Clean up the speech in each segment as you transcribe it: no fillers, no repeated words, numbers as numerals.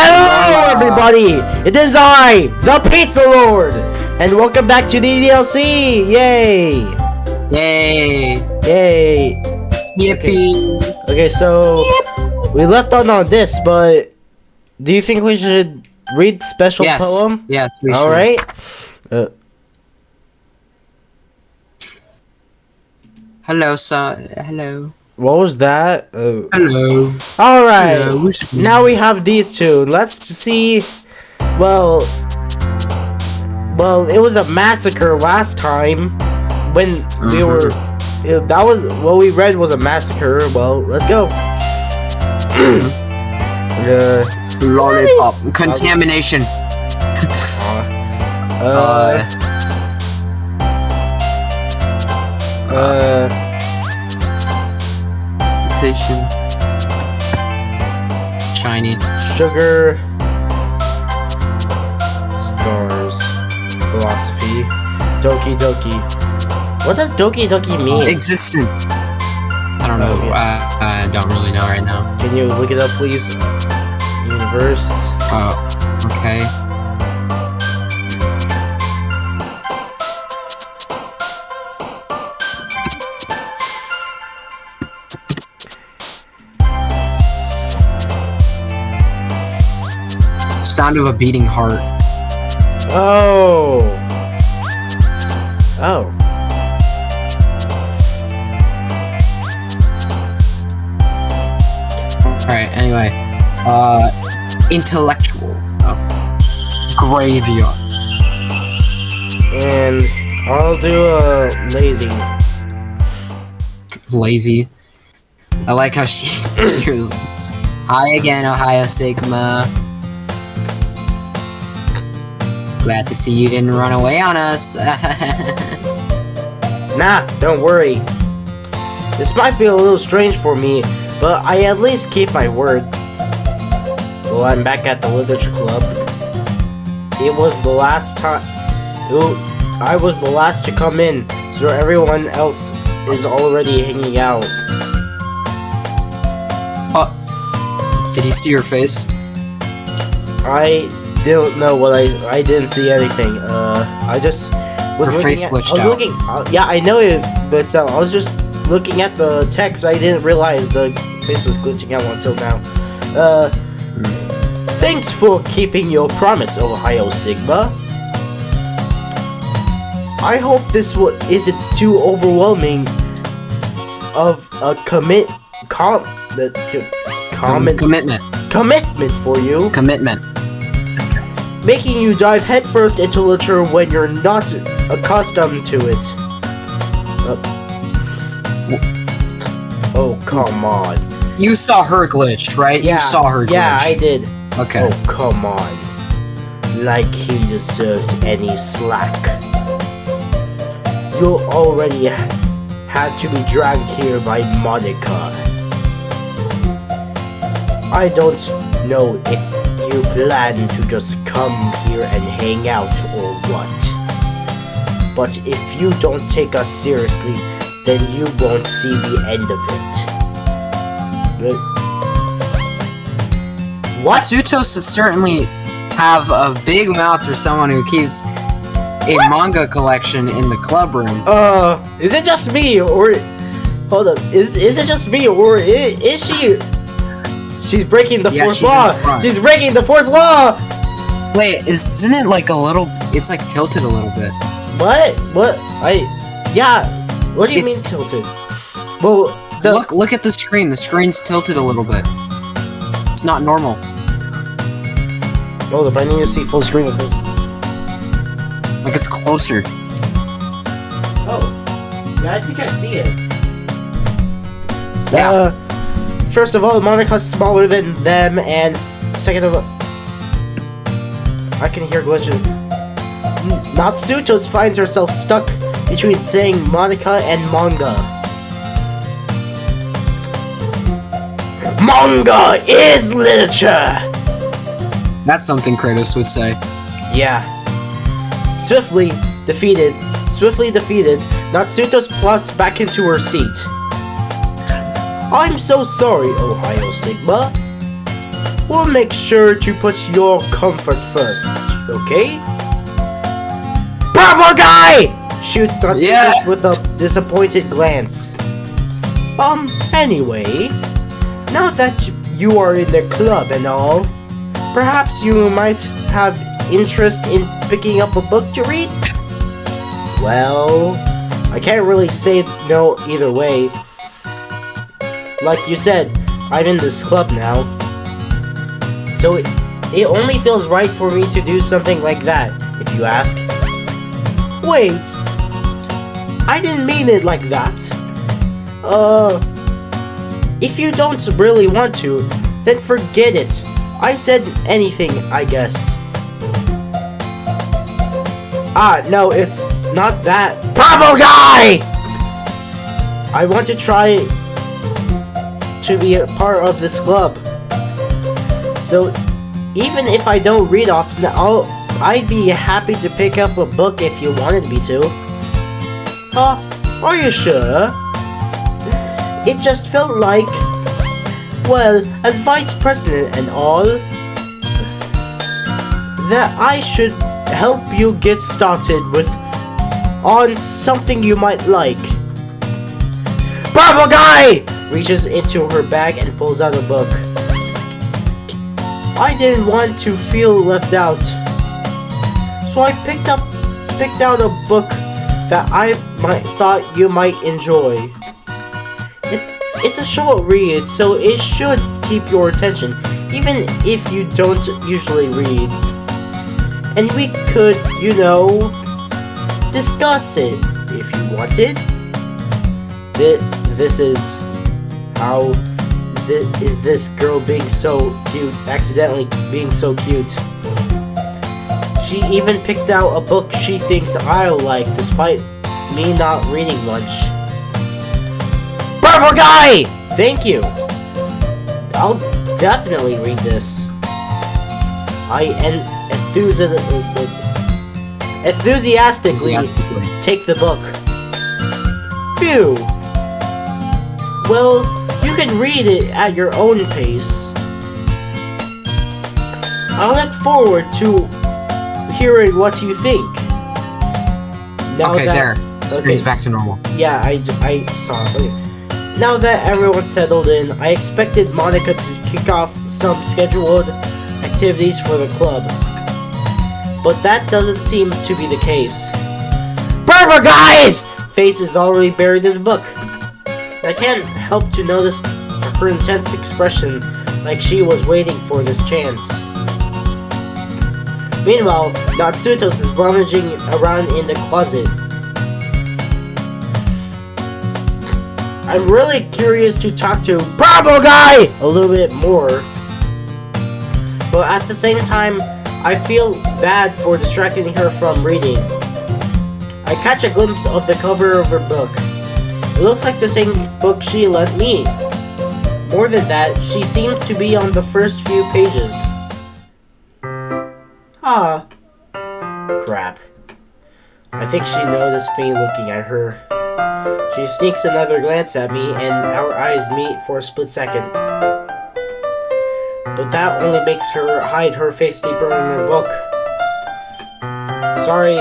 Hello, everybody! It is I, the Pizza Lord, and welcome back to DDLC! Yay! Yay! Yay! Yippee! Okay, so we left on this, but do you think we should read the special poem? Yes, we should. All right. Hello, hello. What was that? Hello. All right. Hello. Now we have these two. Let's see. Well, it was a massacre last time when we were. That was what we read was a massacre. Well, let's go. Lollipop contamination. Shiny. Sugar. Stars. Philosophy. Doki Doki. What does Doki Doki mean? Existence. I don't know. I don't really know right now. Can you look it up, please? Universe. Okay. Sound of a beating heart. Oh. Alright, anyway. Intellectual. Graveyard. And I'll do a lazy. Lazy. I like how she was. Hi again, Ohio Sigma. Glad to see you didn't run away on us. Nah, don't worry. This might feel a little strange for me, but I at least keep my word. Well, I'm back at the literature club. It was the last time. I was the last to come in, so everyone else is already hanging out. Did he see your face? I didn't know what I didn't see anything. I just was Her looking face at. glitched I was out. looking. Yeah, I know it, but I was just looking at the text. I didn't realize the face was glitching out until now. Thanks for keeping your promise, Ohio Sigma. I hope this isn't too overwhelming of a commitment for you. Commitment. Making you dive headfirst into literature when you're not accustomed to it. Oh, come on. You saw her glitch, right? Yeah, you saw her glitch. Yeah, I did. Okay. Oh, come on. Like he deserves any slack. You already had to be dragged here by Monica. I don't know if you plan to just come here and hang out or what. But if you don't take us seriously, then you won't see the end of it. What? Sutos certainly have a big mouth for someone who keeps a manga collection in the club room. Is it just me, or... Hold up, is it just me, or is she... She's breaking the fourth law! She's breaking the fourth law! Wait, isn't it like a little... It's like tilted a little bit. What? Yeah. What do you mean tilted? Well, Look at the screen. The screen's tilted a little bit. It's not normal. Hold up, I need to see full screen of this. Like it's closer. Oh. Yeah, I think I see it. Yeah. First of all, Monica's smaller than them, and second of all... I can hear glitches. Natsutos finds herself stuck between saying Monica and manga. Manga is literature! That's something Kratos would say. Yeah. Swiftly defeated, Natsutos plops back into her seat. I'm so sorry, Ohio Sigma. we'll make sure to put your comfort first, okay? Purple guy! Shoots Natsuto's with a disappointed glance. Anyway, now that you are in the club and all, perhaps you might have interest in picking up a book to read? Well, I can't really say no either way. Like you said, I'm in this club now. So it only feels right for me to do something like that, if you ask. Wait, I didn't mean it like that. If you don't really want to, then forget it. I said anything, I guess. No, it's not that. Purple guy! I want to try to be a part of this club. So, even if I don't read often, I'd be happy to pick up a book if you wanted me to. Are you sure? It just felt like, well, as vice president and all, that I should help you get started on something you might like. Purple guy! Reaches into her bag and pulls out a book. I didn't want to feel left out, so I picked out a book that I thought you might enjoy. It's a short read, so it should keep your attention, even if you don't usually read. And we could, discuss it if you wanted. This is how is this girl being so cute, accidentally being so cute. She even picked out a book she thinks I'll like, despite me not reading much. Purple guy! Thank you! I'll definitely read this. I enthusiastically take the book. Phew! Well, you can read it at your own pace. I look forward to hearing what you think. Now Screen's back to normal. Yeah, I saw it. Now that everyone's settled in, I expected Monica to kick off some scheduled activities for the club. But that doesn't seem to be the case. Purple guys! Face is already buried in the book. I can't help to notice her intense expression, like she was waiting for this chance. Meanwhile, Natsutos is rummaging around in the closet. I'm really curious to talk to Purple Guy a little bit more. But at the same time, I feel bad for distracting her from reading. I catch a glimpse of the cover of her book. It looks like the same book she lent me. More than that, she seems to be on the first few pages. Crap. I think she noticed me looking at her. She sneaks another glance at me, and our eyes meet for a split second. But that only makes her hide her face deeper in her book. Sorry,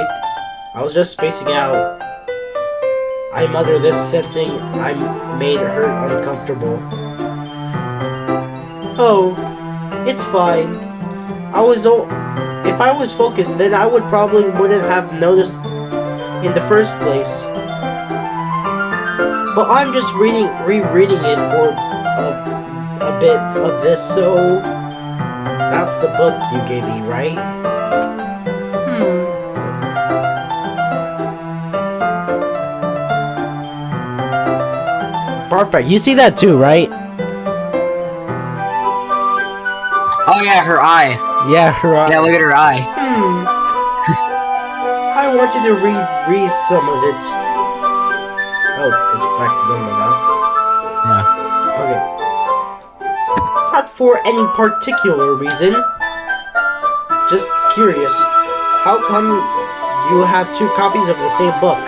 I was just spacing out. I mutter this, sensing I made her uncomfortable. Oh, it's fine. If I was focused, then I wouldn't have noticed in the first place. But I'm just rereading it for a bit of this, so that's the book you gave me, right? Barfbag, you see that too, right? Oh yeah, her eye. Yeah, her eye. Yeah, look at her eye. I wanted to read some of it. Oh, it's back to normal now. Yeah. Okay. Not for any particular reason. Just curious. How come you have 2 copies of the same book?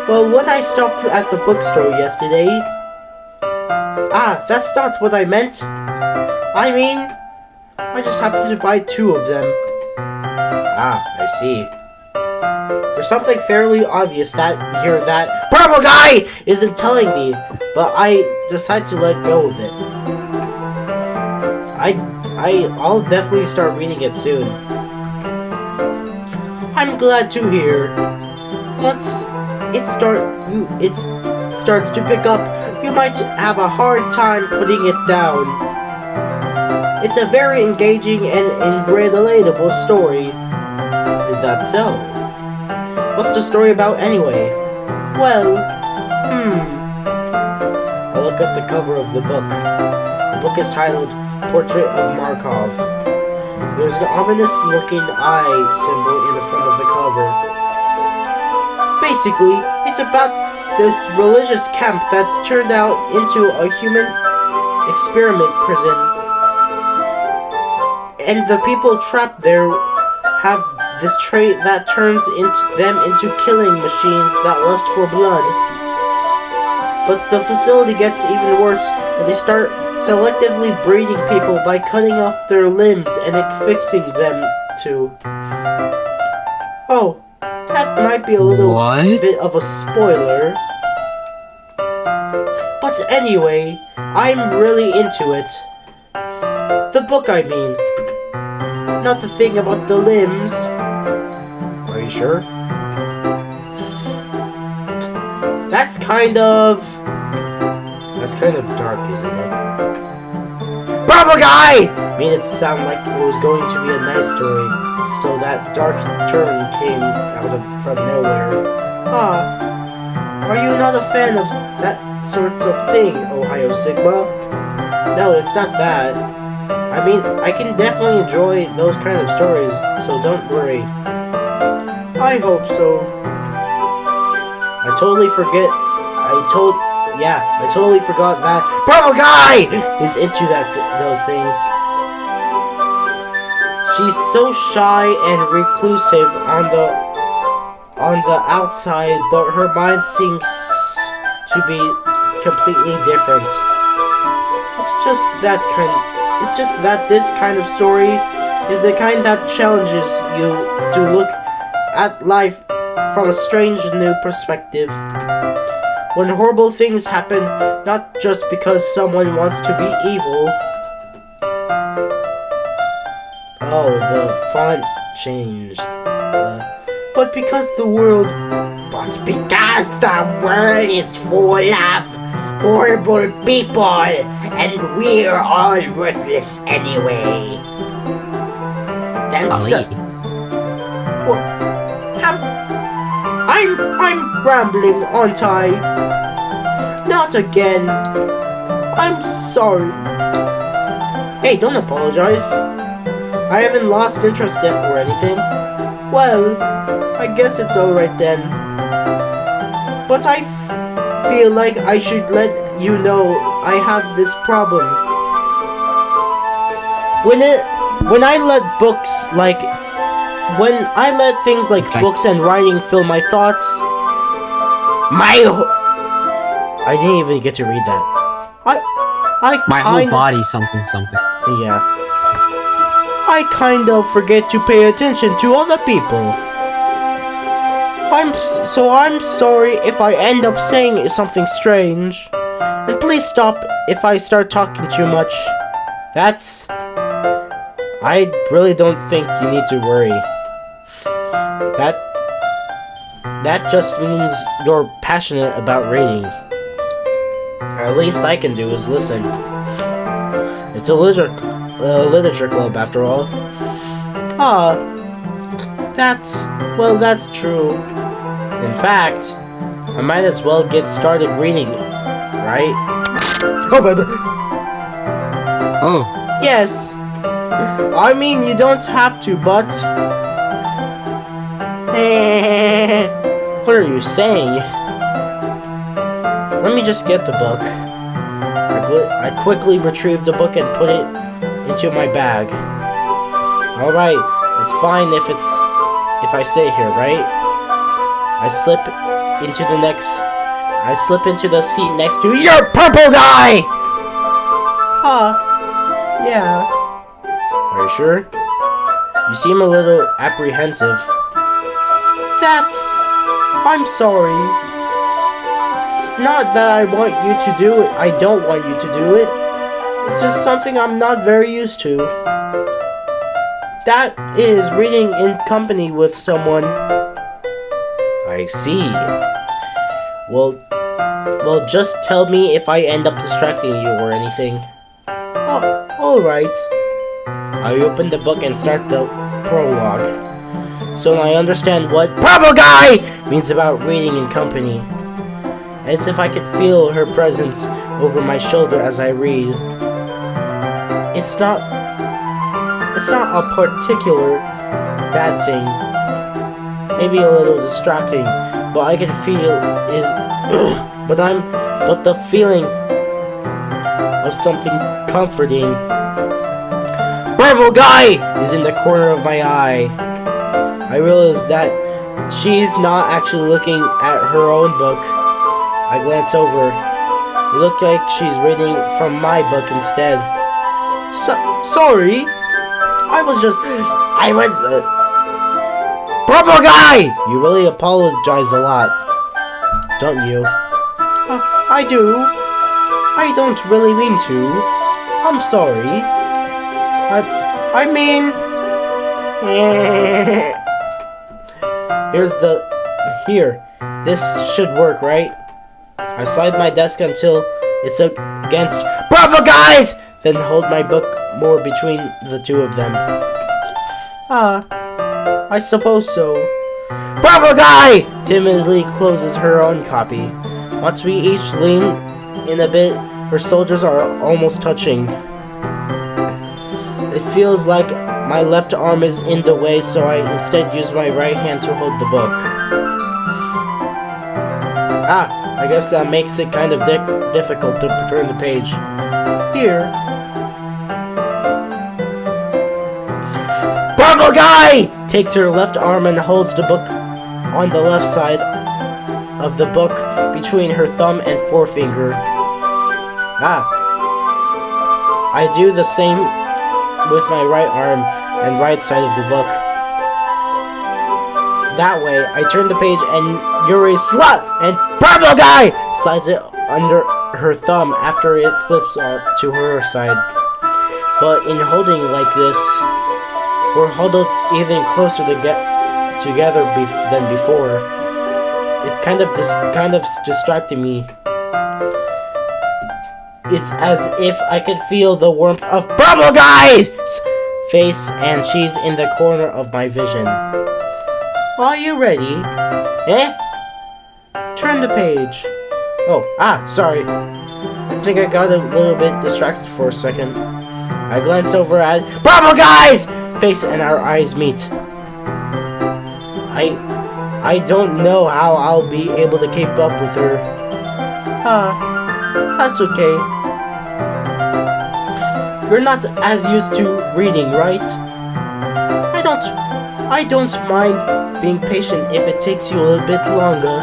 Well, when I stopped at the bookstore yesterday... that's not what I meant. I mean, I just happened to buy 2 of them. Ah, I see. There's something fairly obvious that purple guy isn't telling me, but I decide to let go of it. I'll definitely start reading it soon. I'm glad to hear. Once it starts to pick up, you might have a hard time putting it down. It's a very engaging and relatable story. Is that so? What's the story about anyway? Well, I look at the cover of the book. The book is titled Portrait of Markov. There's an ominous-looking eye symbol in the front of the cover. Basically, it's about this religious camp that turned out into a human experiment prison. And the people trapped there have this trait that turns them into killing machines that lust for blood. But the facility gets even worse, and they start selectively breeding people by cutting off their limbs and affixing them to. Oh, that might be a little bit of a spoiler. But anyway, I'm really into it. The book, I mean. Not the thing about the limbs. Are you sure? That's kind of dark, isn't it? Bravo guy! Made it sound like it was going to be a nice story, so that dark turn came from nowhere. Are you not a fan of that sort of thing, Ohio Sigma? No, it's not that. I mean, I can definitely enjoy those kind of stories, so don't worry. I hope so. I totally forgot that Bravo guy is into those things. She's so shy and reclusive on the outside, but her mind seems to be completely different. It's just that this kind of story is the kind that challenges you to look at life from a strange new perspective. When horrible things happen, not just because someone wants to be evil. Oh, the font changed. But because the world is full of horrible people, and we're all worthless anyway. I'm rambling, aren't I? Not again. I'm sorry. Hey, don't apologize. I haven't lost interest yet or anything. Well, I guess it's alright then. But I feel like I should let you know I have this problem. When I let things like books and writing fill my thoughts, I didn't even get to read that. My whole body something. Yeah. I kind of forget to pay attention to other people. I'm sorry if I end up saying something strange. And please stop if I start talking too much. I really don't think you need to worry. That just means you're passionate about reading. Or at least I can do is listen. It's a literature club after all. That's true. In fact, I might as well get started reading, right? Oh. Yes. I mean, you don't have to, but... What are you saying? Let me just get the book. I quickly retrieved the book and put it into my bag. Alright, it's fine if I stay here, right? I slip into the seat next to your purple guy! Yeah. Are you sure? You seem a little apprehensive. I'm sorry. It's not that I want you to do it. I don't want you to do it. It's just something I'm not very used to. That is reading in company with someone. I see. Well, just tell me if I end up distracting you or anything. Oh, alright. I open the book and start the prologue. So I understand what Purple Guy means about reading in company. As if I could feel her presence over my shoulder as I read. It's not a particular bad thing. Maybe a little distracting, but I can feel but the feeling of something comforting. Purple Guy is in the corner of my eye. I realize that she's not actually looking at her own book. I glance over. It looks like she's reading from my book instead. Sorry. Purple Guy! You really apologize a lot, don't you? I do. I don't really mean to. I'm sorry. I mean... Here. This should work, right? I slide my desk until it's against Purple Guys! Then hold my book more between the two of them. I suppose so. Purple Guy! Timidly closes her own copy. Once we each lean in a bit, her shoulders are almost touching. It feels like my left arm is in the way, so I instead use my right hand to hold the book. I guess that makes it kind of difficult to turn the page. Here. Purple Guy takes her left arm and holds the book on the left side of the book between her thumb and forefinger. I do the same with my right arm and right side of the book. That way, I turn the page and Yuri and Purple Guy slides it under her thumb after it flips to her side. But in holding like this, we're huddled even closer together than before. It's kind of distracting me. It's as if I could feel the warmth of Purple Guy's face, and she's in the corner of my vision. Are you ready? Turn the page. Sorry. I think I got a little bit distracted for a second. I glance over at Purple Guy's face and our eyes meet. I don't know how I'll be able to keep up with her. That's okay. You're not as used to reading, right? I don't mind being patient if it takes you a little bit longer.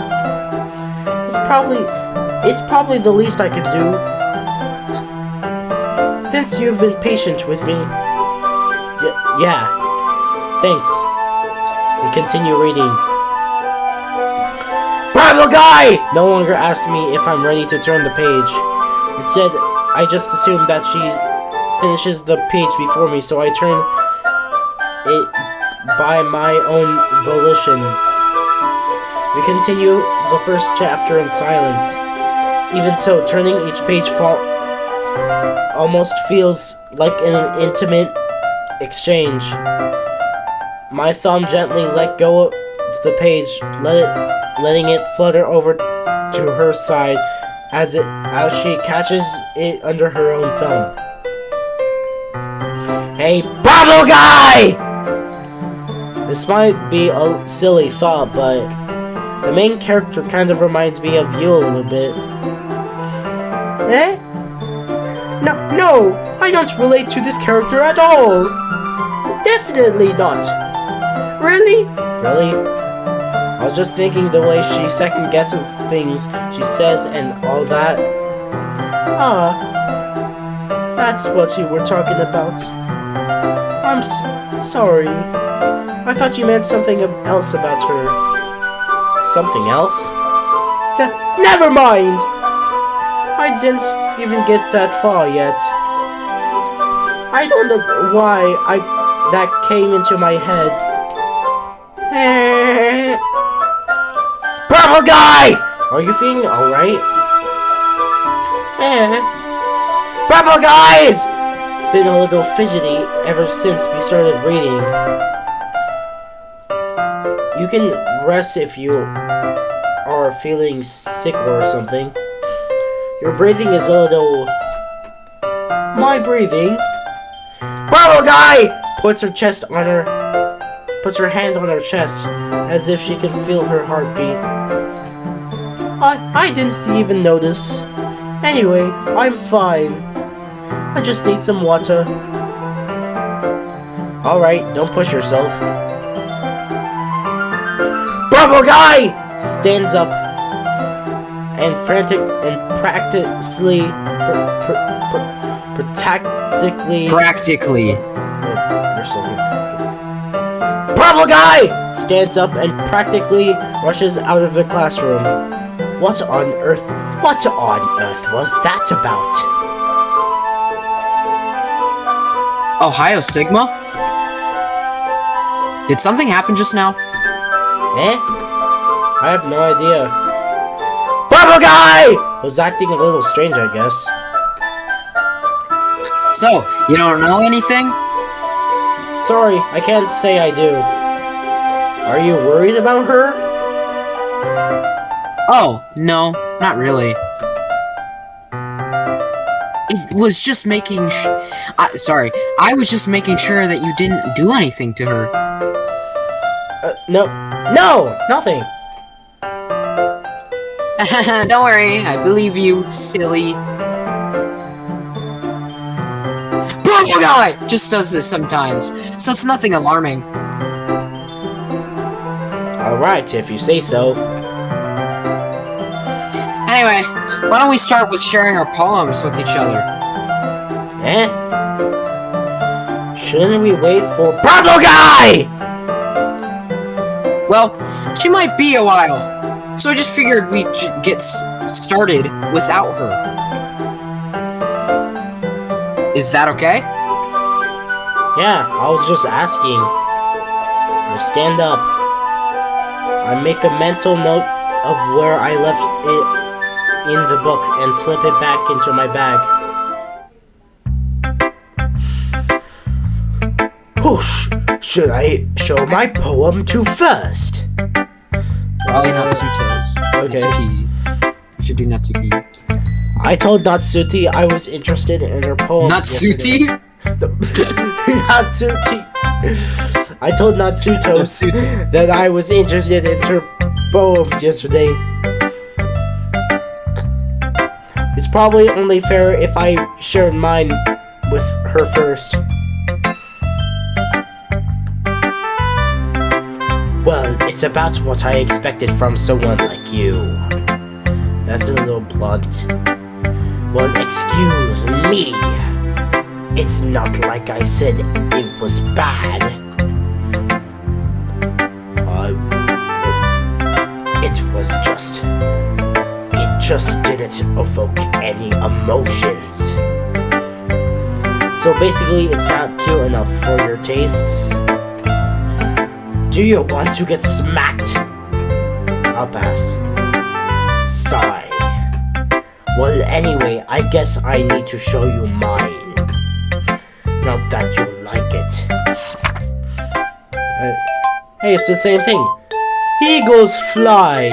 It's probably the least I can do. Since you've been patient with me. Yeah. Thanks. We continue reading. Purple Guy no longer asks me if I'm ready to turn the page. Instead, I just assume that she finishes the page before me, so I turn it by my own volition. We continue the first chapter in silence. Even so, turning each page almost feels like an intimate exchange. My thumb gently let go of the page, letting it flutter over to her side as she catches it under her own thumb. Hey, Purple Guy! This might be a silly thought, but the main character kind of reminds me of you a little bit. No, I don't relate to this character at all. Definitely not. Really? Really? I was just thinking the way she second guesses things she says and all that. That's what you were talking about. I'm sorry. I thought you meant something else about her. Something else? Never mind! I didn't even get that far yet. I don't know why that came into my head. Purple guy! Are you feeling alright? Purple guys! Been a little fidgety ever since we started reading. You can rest if you are feeling sick or something. Your breathing is a little... My breathing? Purple guy! Puts her hand on her chest, as if she can feel her heartbeat. I didn't even notice. Anyway, I'm fine. I just need some water. Alright, don't push yourself. Purple guy! Stands up and practically you're still here. Purple guy! Stands up and practically rushes out of the classroom. What on earth was that about? Ohio Sigma? Did something happen just now? I have no idea. Purple guy! Was acting a little strange, I guess. So, you don't know anything? Sorry, I can't say I do. Are you worried about her? Oh, no, not really. It was just making I was just making sure that you didn't do anything to her. No, nothing. Don't worry, I believe you, silly. Purple guy just does this sometimes, so it's nothing alarming. Alright, if you say so. Anyway, why don't we start with sharing our poems with each other? Shouldn't we wait for Purple guy? Well, she might be a while, so I just figured we'd get started without her. Is that okay? Yeah, I was just asking. Or stand up. I make a mental note of where I left it in the book and slip it back into my bag. Whoosh! Should I show my poem to first? Probably Natsuto's. Okay. Natsuki. Should do Natsuki. I told Natsuti I was interested in her poem. Natsuti? Natsuti. I told Natsutos that I was interested in her poems yesterday. It's probably only fair if I shared mine with her first. Well, it's about what I expected from someone like you. That's a little blunt. Well, excuse me. It's not like I said it was bad. It was just... It just didn't evoke any emotions. So basically, it's not cute enough for your tastes. Do you want to get smacked? I'll pass. Sigh. Well, anyway, I guess I need to show you mine. Not that you like it. Hey, it's the same thing. Eagles fly.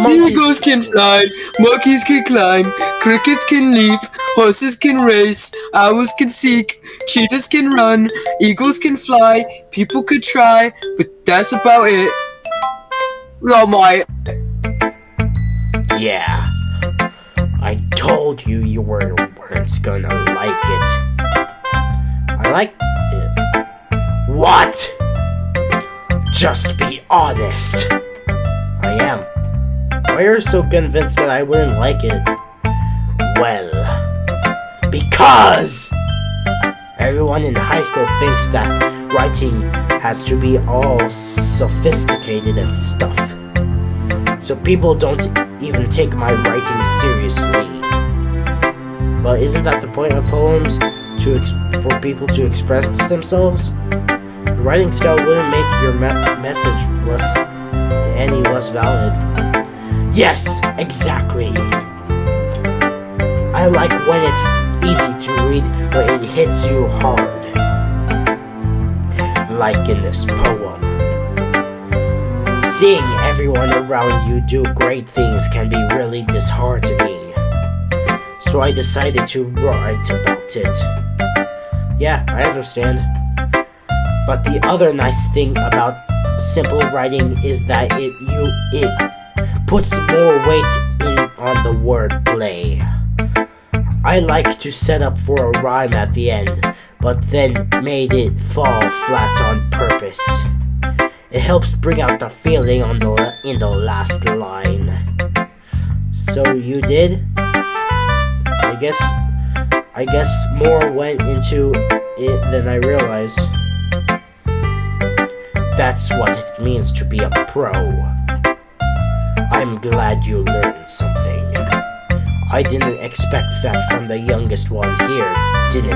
Eagles can fly, monkeys can climb, crickets can leap, horses can race, owls can seek, cheetahs can run, eagles can fly, people could try, but that's about it. Oh my. Yeah. I told you weren't gonna like it. I like it. What? Just be honest. I am. Why are you so convinced that I wouldn't like it? Well, because Everyone in high school thinks that writing has to be all sophisticated and stuff. So people don't even take my writing seriously. But isn't that the point of poems? For people to express themselves? The writing style wouldn't make your message any less valid. Yes, exactly. I like when it's easy to read, but it hits you hard. Like in this poem. Seeing everyone around you do great things can be really disheartening. So I decided to write about it. Yeah, I understand. But the other nice thing about simple writing is that it puts more weight on the word play. I like to set up for a rhyme at the end, but then made it fall flat on purpose. It helps bring out the feeling in the last line. So you did? I guess more went into it than I realized. That's what it means to be a pro. I'm glad you learned something. I didn't expect that from the youngest one here, did you?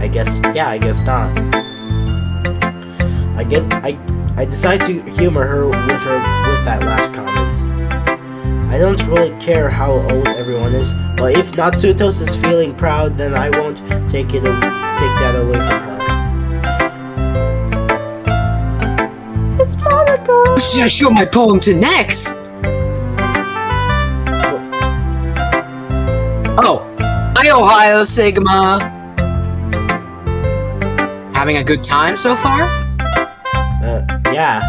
I guess not. I decided to humor her with that last comment. I don't really care how old everyone is, but if Natsutos is feeling proud, then I won't take that away from her. It's Monica! Who should I show my poem to next? Oh, hi Ohio Sigma! Having a good time so far? Yeah.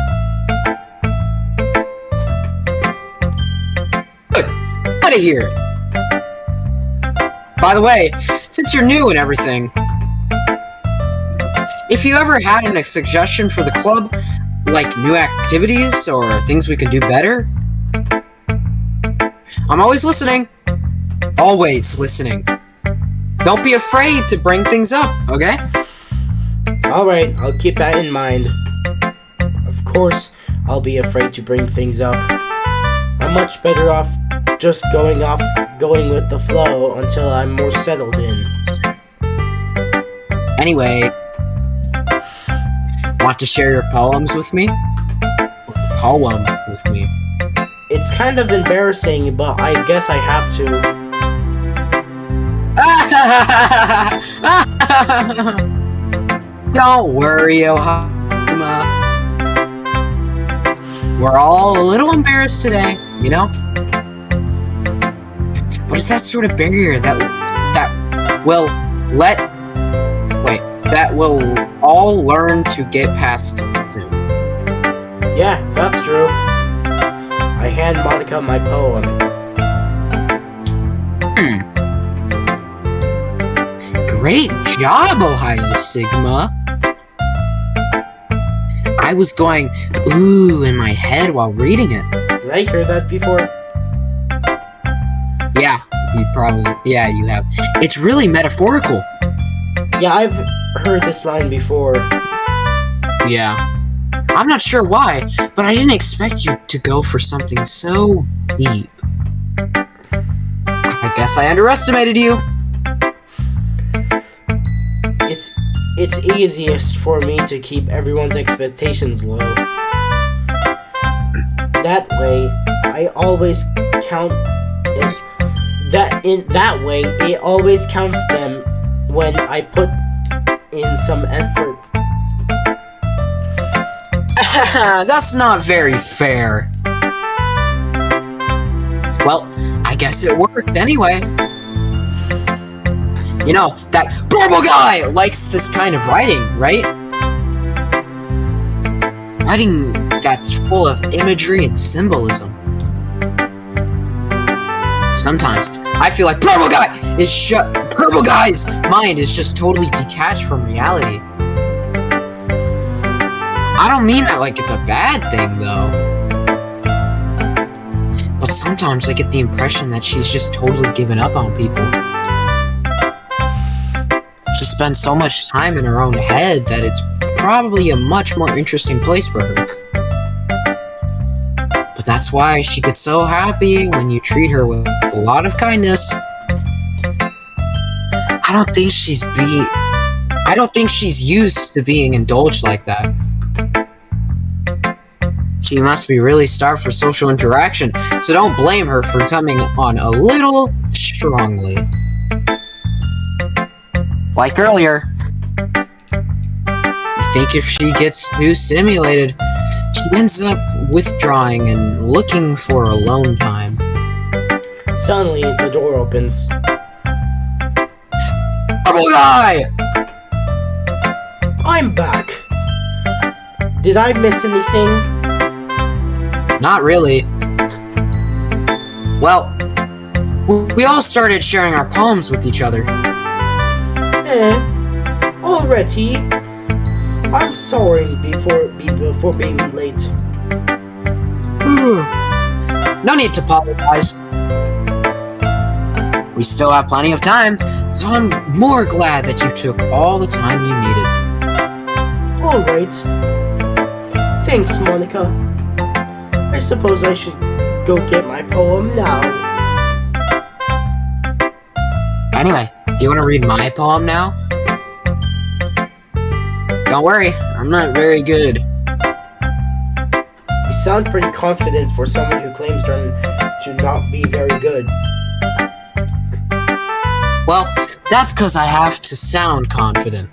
Good. Glad to hear it. By the way, since you're new and everything, if you ever had a suggestion for the club, like new activities or things we can do better, I'm always listening. Always listening. Don't be afraid to bring things up, okay? Alright, I'll keep that in mind. Of course, I'll be afraid to bring things up. I'm much better off just going with the flow until I'm more settled in. Anyway, want to share your poems with me? Poem with me. It's kind of embarrassing, but I guess I have to. Don't worry, Ohama. We're all a little embarrassed today, you know? But it's that sort of barrier that we'll all learn to get past soon. Yeah, that's true. I hand Monica my poem. Great job, Ohio Sigma. I was going ooh in my head while reading it. Did I hear that before? Yeah, you have. It's really metaphorical. Yeah, I've heard this line before. Yeah. I'm not sure why, but I didn't expect you to go for something so deep. I guess I underestimated you. It's easiest for me to keep everyone's expectations low. That way, I always count it. That way, it always counts them when I put in some effort. That's not very fair. Well, I guess it worked anyway. You know, that purple guy likes this kind of writing, right? Writing that's full of imagery and symbolism. Sometimes I feel like purple guy's mind is just totally detached from reality. I don't mean that like it's a bad thing, though. But sometimes I get the impression that she's just totally given up on people. She spends so much time in her own head that it's probably a much more interesting place for her. But that's why she gets so happy when you treat her with a lot of kindness. I don't think she's used to being indulged like that. She must be really starved for social interaction, so don't blame her for coming on a little strongly. Like earlier, I think if she gets too stimulated, she ends up withdrawing and looking for alone time. Suddenly, the door opens. Trouble guy! I'm back. Did I miss anything? Not really. Well, we all started sharing our poems with each other. Already? I'm sorry before being late. No need to apologize. We still have plenty of time, so I'm more glad that you took all the time you needed. Alright. Thanks, Monica. I suppose I should go get my poem now. Anyway, do you want to read my poem now? Don't worry, I'm not very good. You sound pretty confident for someone who claims to not be very good. Well, that's because I have to sound confident.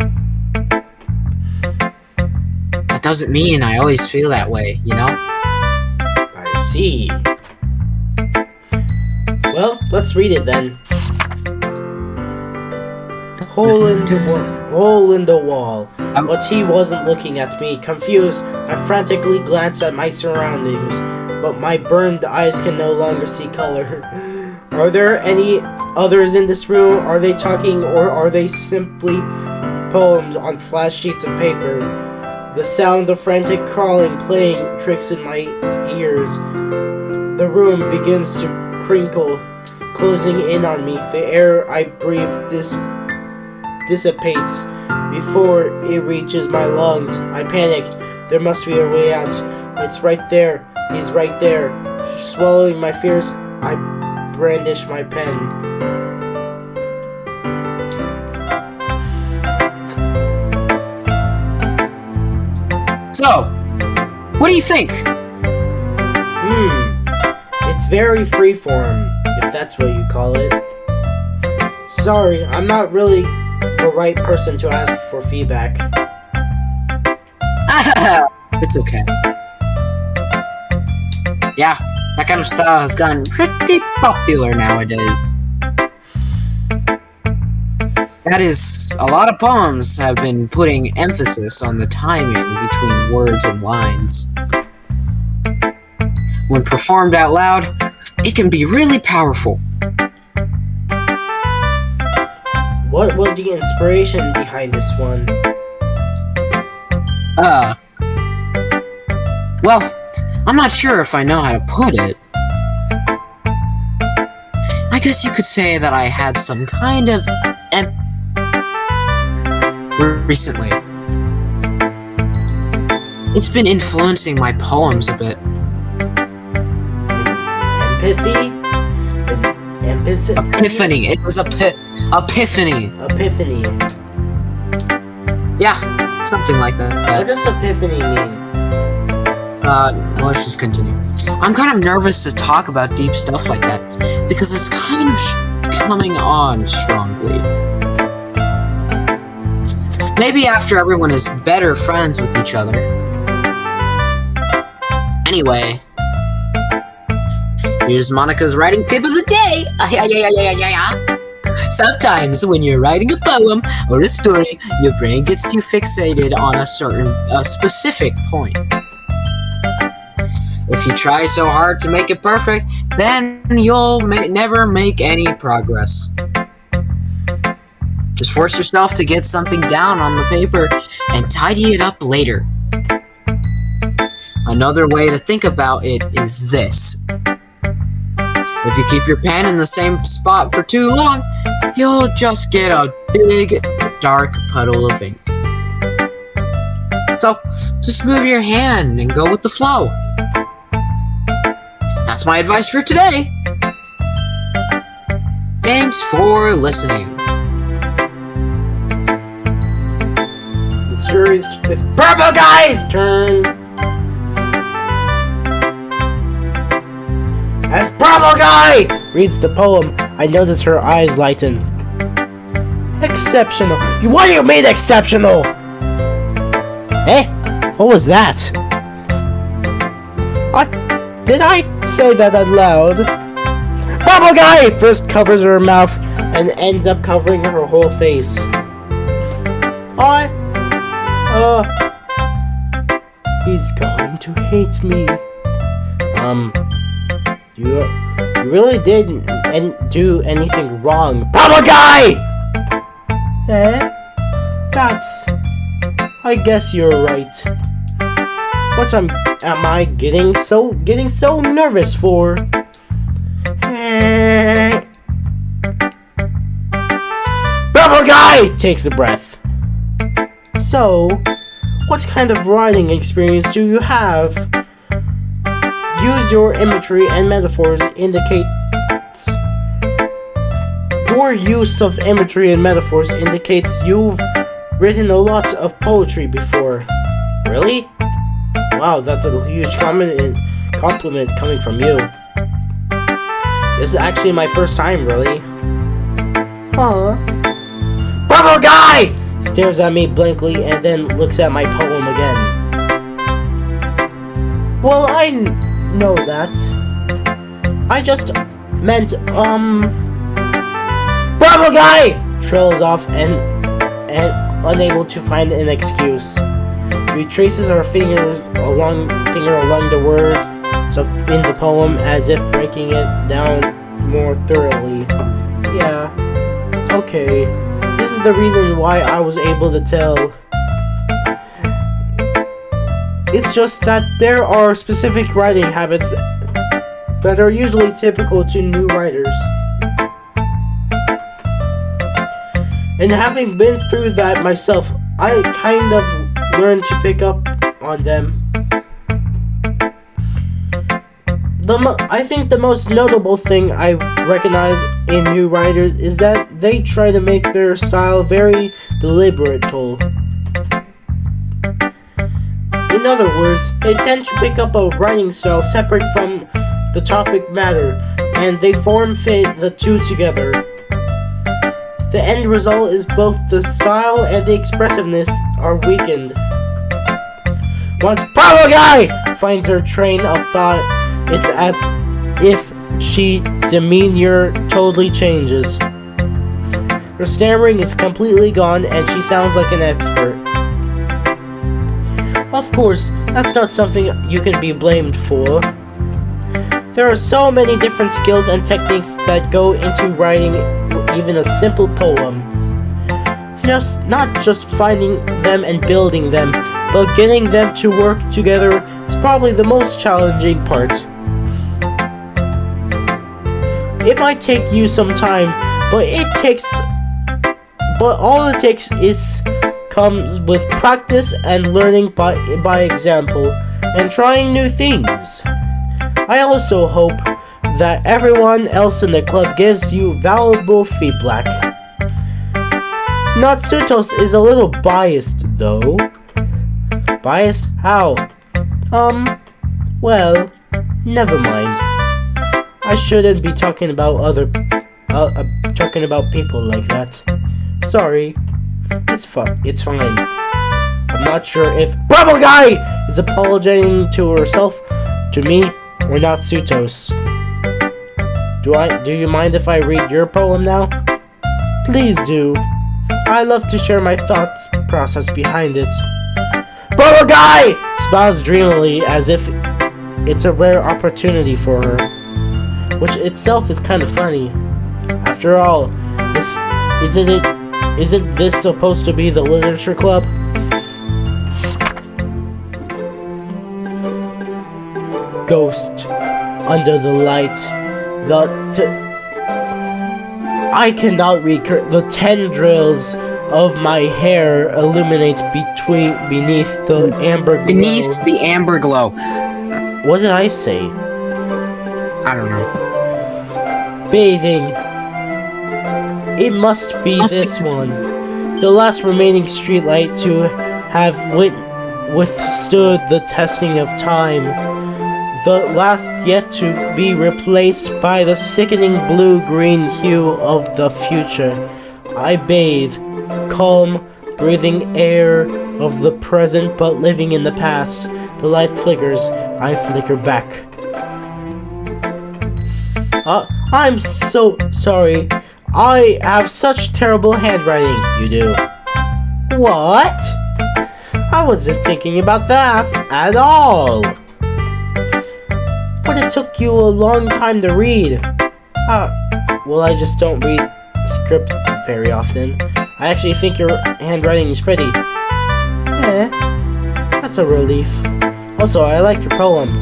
That doesn't mean I always feel that way, you know? I see. Well, let's read it then. Hole in the wall. But he wasn't looking at me. Confused, I frantically glanced at my surroundings, but my burned eyes can no longer see color. Are there any others in this room? Are they talking, or are they simply poems on flat sheets of paper? The sound of frantic crawling playing tricks in my ears. The room begins to crinkle, closing in on me. The air I breathe dissipates before it reaches my lungs. I panic. There must be a way out. It's right there. He's right there. Swallowing my fears, I brandish my pen. So, what do you think? It's very freeform, if that's what you call it. Sorry, I'm not really the right person to ask for feedback. It's okay. Yeah, that kind of style has gotten pretty popular nowadays. That is, a lot of poems have been putting emphasis on the timing between words and lines. When performed out loud, it can be really powerful. What was the inspiration behind this one? Well, I'm not sure if I know how to put it. I guess you could say that I had some kind of recently. It's been influencing my poems a bit. Empathy? Empathy? Epiphany. It was epiphany. Epiphany. Yeah, something like that. What does epiphany mean? Let's just continue. I'm kind of nervous to talk about deep stuff like that, because it's kind of coming on strongly. Maybe after everyone is better friends with each other. Anyway, here's Monica's writing tip of the day. Sometimes when you're writing a poem or a story, your brain gets too fixated on a specific point. If you try so hard to make it perfect, then you'll never make any progress. Just force yourself to get something down on the paper and tidy it up later. Another way to think about it is this. If you keep your pen in the same spot for too long, you'll just get a big dark puddle of ink. So, just move your hand and go with the flow. That's my advice for today. Thanks for listening. It's Purple Guy's turn. As Purple Guy reads the poem, I notice her eyes lighten. Exceptional. What do you mean exceptional? Eh? What was that? Did I say that out loud? Purple Guy first covers her mouth and ends up covering her whole face. He's going to hate me. You really didn't do anything wrong. Purple Guy! I guess you're right. What am I getting so nervous for? Purple Guy takes a breath. So, what kind of writing experience do you have? Use your imagery and metaphors indicates. Your use of imagery and metaphors indicates you've written a lot of poetry before. Really? Wow, that's a huge compliment coming from you. This is actually my first time, really. Huh? Purple Guy! Stares at me blankly and then looks at my poem again. Well, I know that. I just meant, Purple Guy! Trails off and unable to find an excuse. Retraces her finger along the words in the poem as if breaking it down more thoroughly. Yeah. Okay. This is the reason why I was able to tell. It's just that there are specific writing habits that are usually typical to new writers. And having been through that myself, I kind of learned to pick up on them. I think the most notable thing I recognize in new writers is that they try to make their style very deliberate. In other words, they tend to pick up a writing style separate from the topic matter, and they form-fit the two together. The end result is both the style and the expressiveness are weakened. Once Purple Guy finds her train of thought, it's as if she demeanor totally changes. Her stammering is completely gone and she sounds like an expert. Of course, that's not something you can be blamed for. There are so many different skills and techniques that go into writing even a simple poem. Not just finding them and building them, but getting them to work together is probably the most challenging part. It might take you some time, but all it takes comes with practice and learning by example and trying new things. I also hope that everyone else in the club gives you valuable feedback. Natsutos is a little biased though. Biased? How? Well, never mind. I shouldn't be talking about people like that. Sorry. It's fine. I'm not sure if Purple Guy is apologizing to herself, to me, or Natsutos. Do you mind if I read your poem now? Please do. I love to share my thoughts process behind it. Purple Guy smiles dreamily as if it's a rare opportunity for her, which itself is kind of funny. After all, isn't this supposed to be the literature club? Ghost under the light. I cannot read the tendrils of my hair illuminates beneath the amber glow. Beneath the amber glow. What did I say? I don't know. Bathing. It must be this one. The last remaining streetlight to have withstood the testing of time. The last yet to be replaced by the sickening blue-green hue of the future. I bathe, calm, breathing air of the present but living in the past. The light flickers, I flicker back. I'm so sorry. I have such terrible handwriting. You do. What? I wasn't thinking about that at all. But it took you a long time to read. Well, I just don't read script very often. I actually think your handwriting is pretty. That's a relief. Also, I like your poem.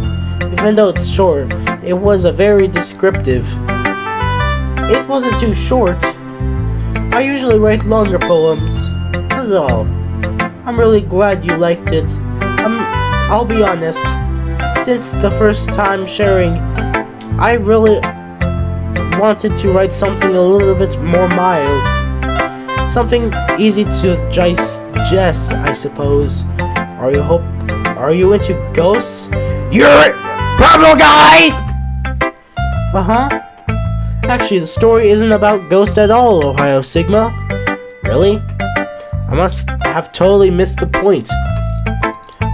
Even though it's short, it was a very descriptive. It wasn't too short. I usually write longer poems. Not at all. I'm really glad you liked it. I'll be honest. Since the first time sharing, I really wanted to write something a little bit more mild. Something easy to digest, I suppose. Are you into ghosts? You're a purple guy! Uh-huh. Actually, the story isn't about ghosts at all, Ohio Sigma. Really? I must have totally missed the point.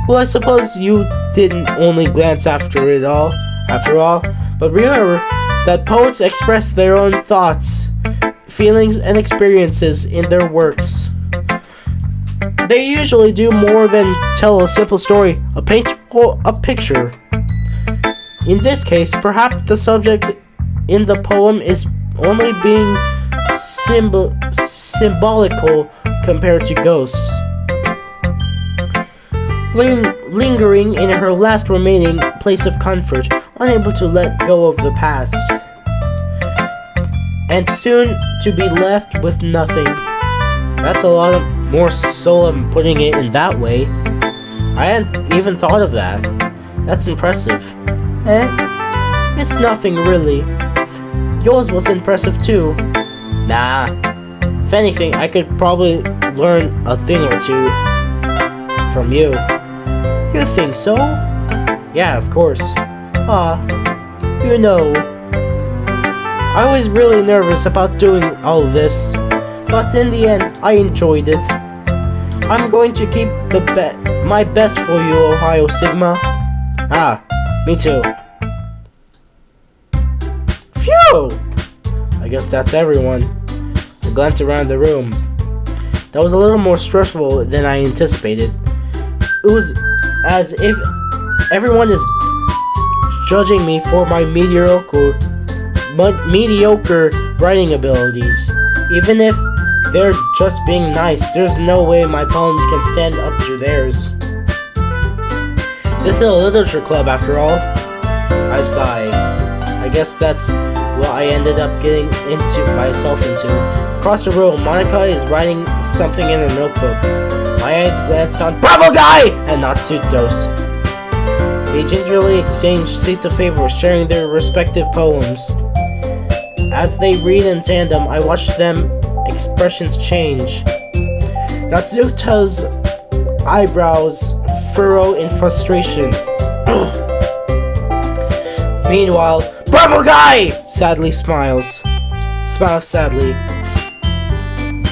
Well, I suppose you didn't only glance after all, but remember that poets express their own thoughts, feelings, and experiences in their works. They usually do more than tell a simple story, a paint, or a picture. In this case, perhaps the subject in the poem is only being symbolical compared to ghosts. Lingering in her last remaining place of comfort, unable to let go of the past. And soon to be left with nothing. That's a lot more solemn putting it in that way. I hadn't even thought of that. That's impressive. It's nothing really. Yours was impressive too. Nah. If anything, I could probably learn a thing or two from you. You think so? Yeah, of course. You know, I was really nervous about doing all this, but in the end, I enjoyed it. I'm going to keep my best for you, Ohio Sigma. Me too. Phew! I guess that's everyone. I glanced around the room. That was a little more stressful than I anticipated. It was as if everyone is judging me for my mediocre writing abilities. Even if they're just being nice, there's no way my poems can stand up to theirs. This is a literature club after all. I sigh. I guess that's what I ended up getting myself into. Across the room, Monica is writing something in her notebook. My eyes glance on Bravo Guy and Natsutos. They gingerly exchange sheets of paper, sharing their respective poems. As they read in tandem, I watch them expressions change. Natsuto's eyebrows furrow in frustration. Meanwhile, Bravo Guy sadly smiles. Smiles sadly.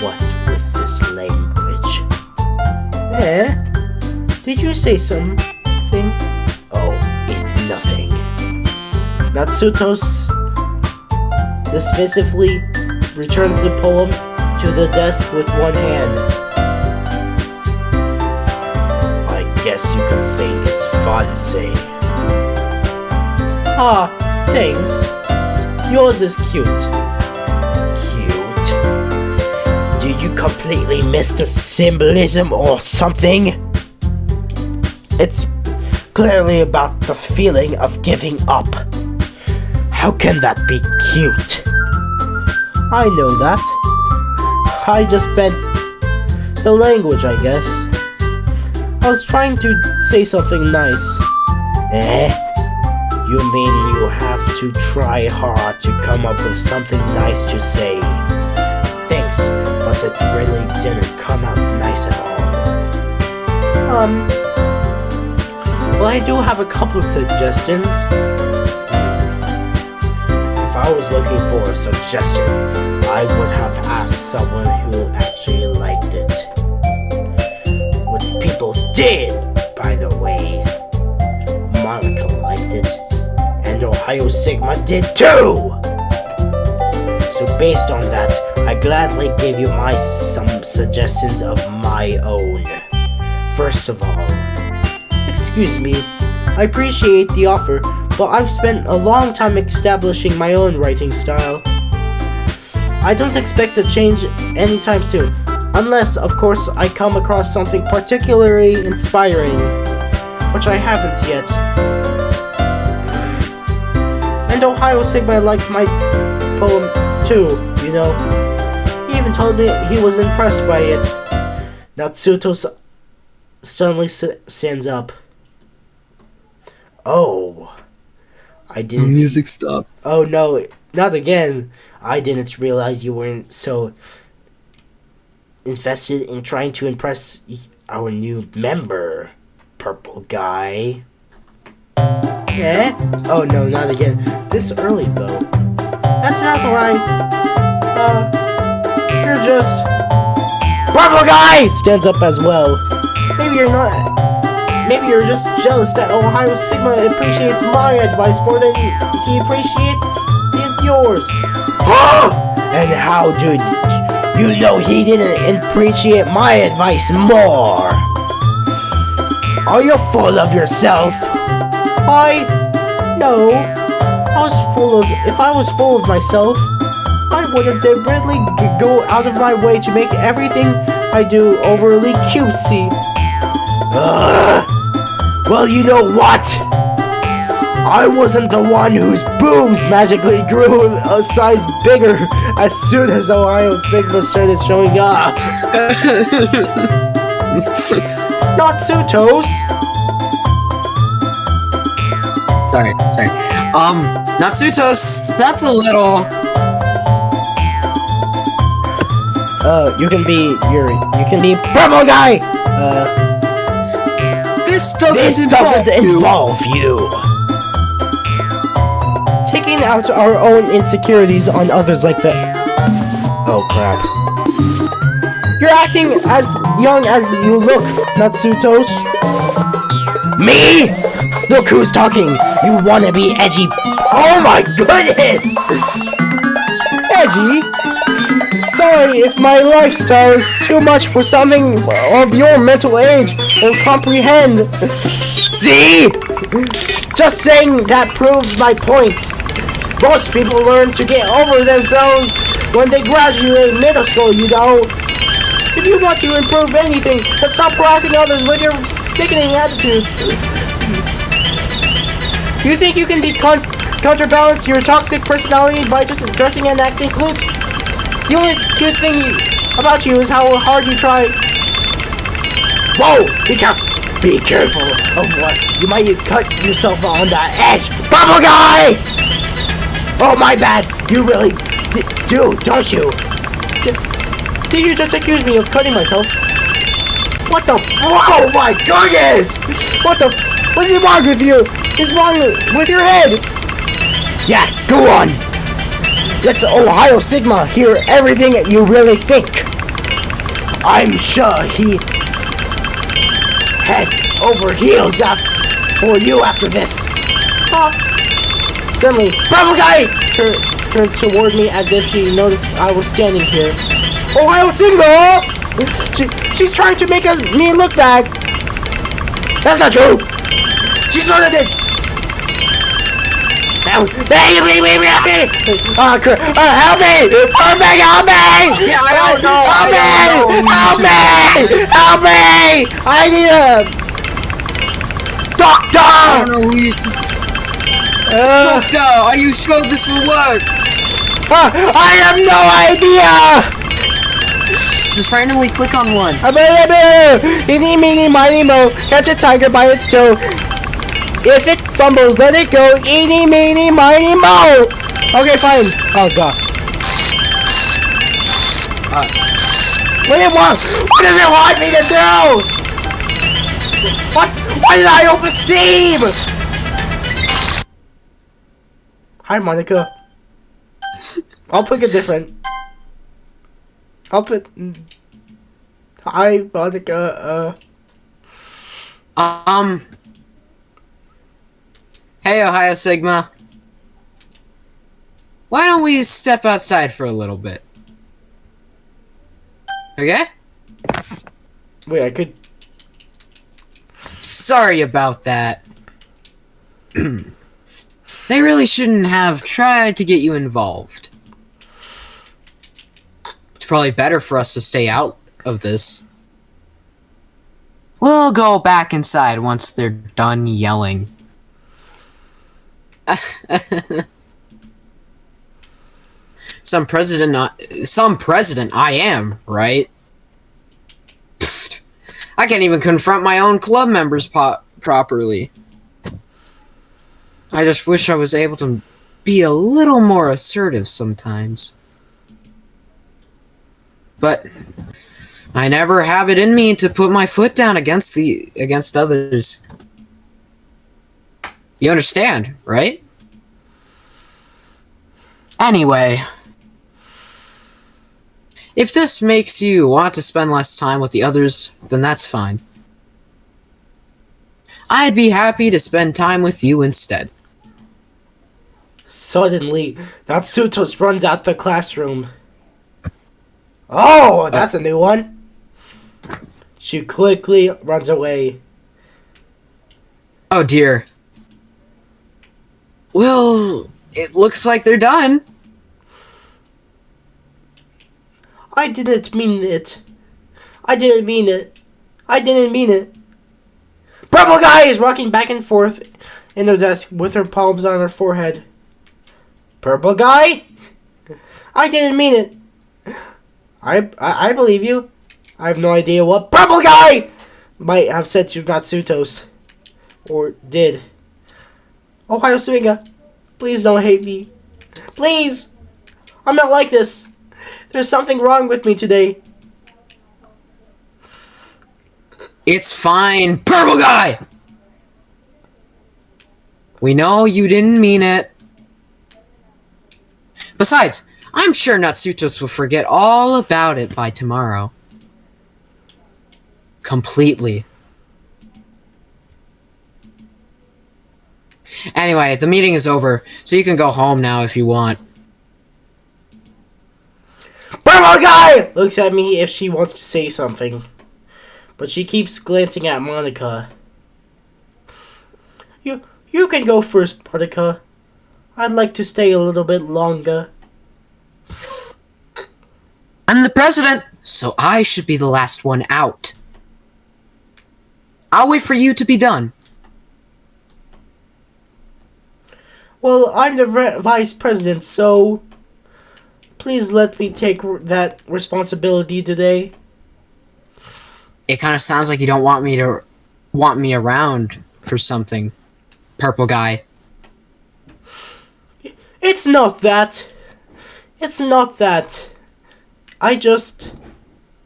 What with this language? Did you say something? Oh, it's nothing. Natsutos dismissively returns the poem to the desk with one hand. I guess you could say it's fancy. Thanks. Yours is cute. Cute? Do you completely miss the symbolism or something? It's clearly about the feeling of giving up. How can that be cute? I know that. I just meant The language, I guess. I was trying to say something nice. You mean you have to try hard to come up with something nice to say? Thanks, but it really didn't come out nice at all. Well, I do have a couple of suggestions. If I was looking for a suggestion, I would have asked someone who actually liked it. Which people did, by the way. Monica liked it, and Ohio Sigma did too! So based on that, I gladly gave you some suggestions of my own. First of all, excuse me, I appreciate the offer, but I've spent a long time establishing my own writing style. I don't expect to change anytime soon, unless, of course, I come across something particularly inspiring, which I haven't yet. And Ohio Sigma liked my poem too, you know. He even told me he was impressed by it. Natsuto suddenly stands up. Oh, I didn't. The music stopped. Oh no, not again. I didn't realize you weren't so invested in trying to impress our new member, purple guy. Eh? Oh no, not again. This early though. That's not why. You're just... Purple guy! Stands up as well. Maybe you're not... Maybe you're just jealous that Ohio Sigma appreciates my advice more than he appreciates yours. And how did you know he didn't appreciate my advice more? Are you full of yourself? No. If I was full of myself, I would have deliberately go out of my way to make everything I do overly cutesy. Well, you know what? I wasn't the one whose boobs magically grew a size bigger as soon as Ohio Sigma started showing up. Natsutos. Sorry. Natsutos, that's a little... You can be Yuri. You can be purple guy! This This doesn't doesn't involve you! Taking out our own insecurities on others like that. Oh crap. You're acting as young as you look, Natsutos. Me? Look who's talking! You wanna be edgy? Oh my goodness! Edgy? Sorry if my lifestyle is too much for something of your mental age or comprehend. See? Just saying that proved my point. Most people learn to get over themselves when they graduate middle school, you know. If you want to improve anything, then stop harassing others with your sickening attitude. You think you can counterbalance your toxic personality by just dressing and acting cute? The only cute thing about you is how hard you try. Whoa! Be careful! Be careful of what you might cut yourself on that edge. Bubble guy! Oh my bad! You really do, don't you? Did you just accuse me of cutting myself? What the? Oh my goodness! What the? What's wrong with you? What's wrong with your head? Yeah, go on. Let's Ohio Sigma hear everything you really think. I'm sure he head over heels up for you after this. Suddenly, purple guy turns toward me as if she noticed I was standing here. Ohio Sigma! She's trying to make me look bad. That's not true. She sort of did. Help me! Help me! Barfbag, help me! Yeah, I don't know. Help me! I need a doctor! I don't know who you... Doctor, are you sure this will work? I have no idea! Just randomly click on one. Eeny, meeny, miny, mo. Catch a tiger by its toe. If it fumbles, let it go. Eeny, meeny, miny, mo. Okay, fine. Oh god. What do you want? What does it want me to do? What? Why did I open Steam? Hi, Monica. I'll pick a different. Hi, Monica. Hey, Ohio Sigma. Why don't we step outside for a little bit? Okay? Wait, I could. Sorry about that. They really shouldn't have tried to get you involved. It's probably better for us to stay out of this. We'll go back inside once they're done yelling. Some president I am, right? Pfft. I can't even confront my own club members properly. I just wish I was able to be a little more assertive sometimes. But I never have it in me to put my foot down against others. You understand, right? Anyway, if this makes you want to spend less time with the others, then that's fine. I'd be happy to spend time with you instead. Suddenly, Natsutos runs out the classroom. Oh, that's a new one. She quickly runs away. Oh dear. Well, it looks like they're done. I didn't mean it. I didn't mean it. I didn't mean it. Purple Guy is rocking back and forth in her desk with her palms on her forehead. Purple Guy? I didn't mean it. I believe you. I have no idea what Purple Guy might have said to Natsutos. Or did. Ohio Swinga, please don't hate me. Please! I'm not like this. There's something wrong with me today. It's fine, Purple Guy! We know you didn't mean it. Besides, I'm sure Natsutos will forget all about it by tomorrow. Completely. Anyway, the meeting is over, so you can go home now if you want. Purple Guy looks at me if she wants to say something, but she keeps glancing at Monica. You can go first, Monica. I'd like to stay a little bit longer. I'm the president, so I should be the last one out. I'll wait for you to be done. Well, I'm the vice president, so please let me take that responsibility today. It kind of sounds like you don't want me around for something, Purple Guy. It's not that. It's not that. I just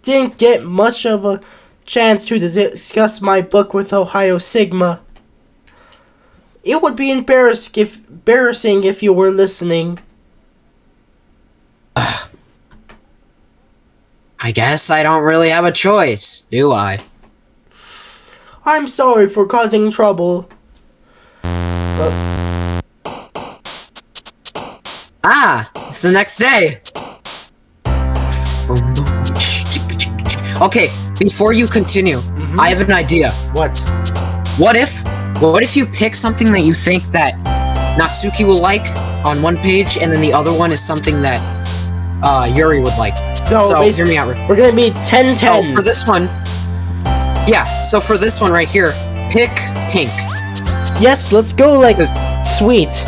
didn't get much of a chance to discuss my book with Ohio Sigma. It would be embarrassing if you were listening. I guess I don't really have a choice, do I? I'm sorry for causing trouble. It's the next day. Okay, before you continue, I have an idea. What? What if you pick something that you think that Natsuki will like on one page, and then the other one is something that Yuri would like. So hear me out. We're gonna be 10-10. So for this one, so for this one right here, pick pink. Yes, let's go like sweet.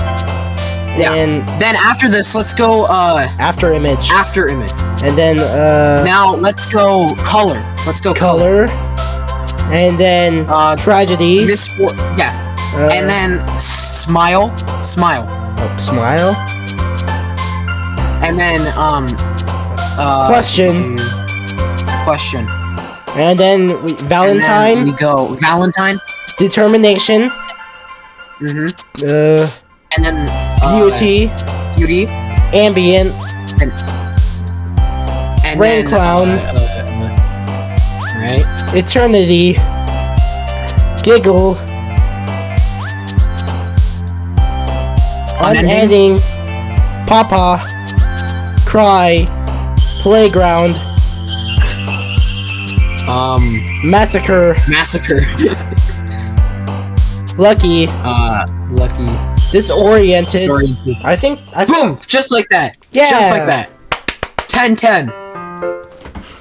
And then after this, let's go after image. After image. And then now let's go color. Let's go color. And then tragedy. Yeah. And then smile. Smile. Oh, smile. And then question. Question. And then Valentine. And then we go Valentine. Determination. And then beauty. Beauty. Ambient. And rain then, clown. Right. Eternity. Giggle. Unending. Papa. Cry. Playground. Massacre. Lucky. Lucky. Disoriented. I think. Boom! Just like that. Yeah. Just like that. 10-10.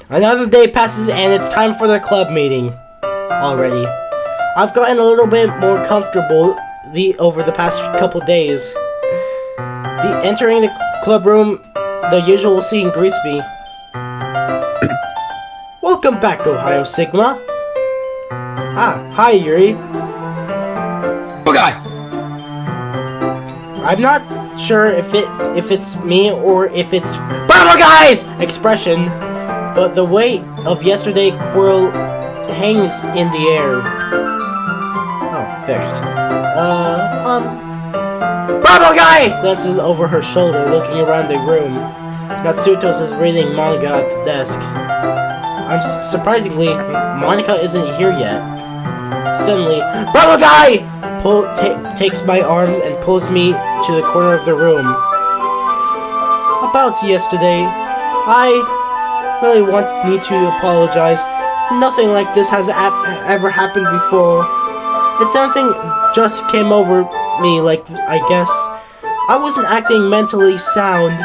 Another day passes and it's time for the club meeting. Already. I've gotten a little bit more comfortable over the past couple days. Entering the club room, the usual scene greets me. Welcome back, Ohio Sigma. Hi Yuri. Okay. I'm not sure if it's me or if it's Bravo Guys expression, but the weight of yesterday quarrel hangs in the air. Oh, fixed. Bravo Guy glances over her shoulder, looking around the room. Natsutos is reading manga at the desk. Surprisingly, Monica isn't here yet. Suddenly, Bravo Guy takes my arms and pulls me to the corner of the room. About yesterday, I really want me to apologize. Nothing like this has ever happened before. It's something just came over me, like, I guess. I wasn't acting mentally sound.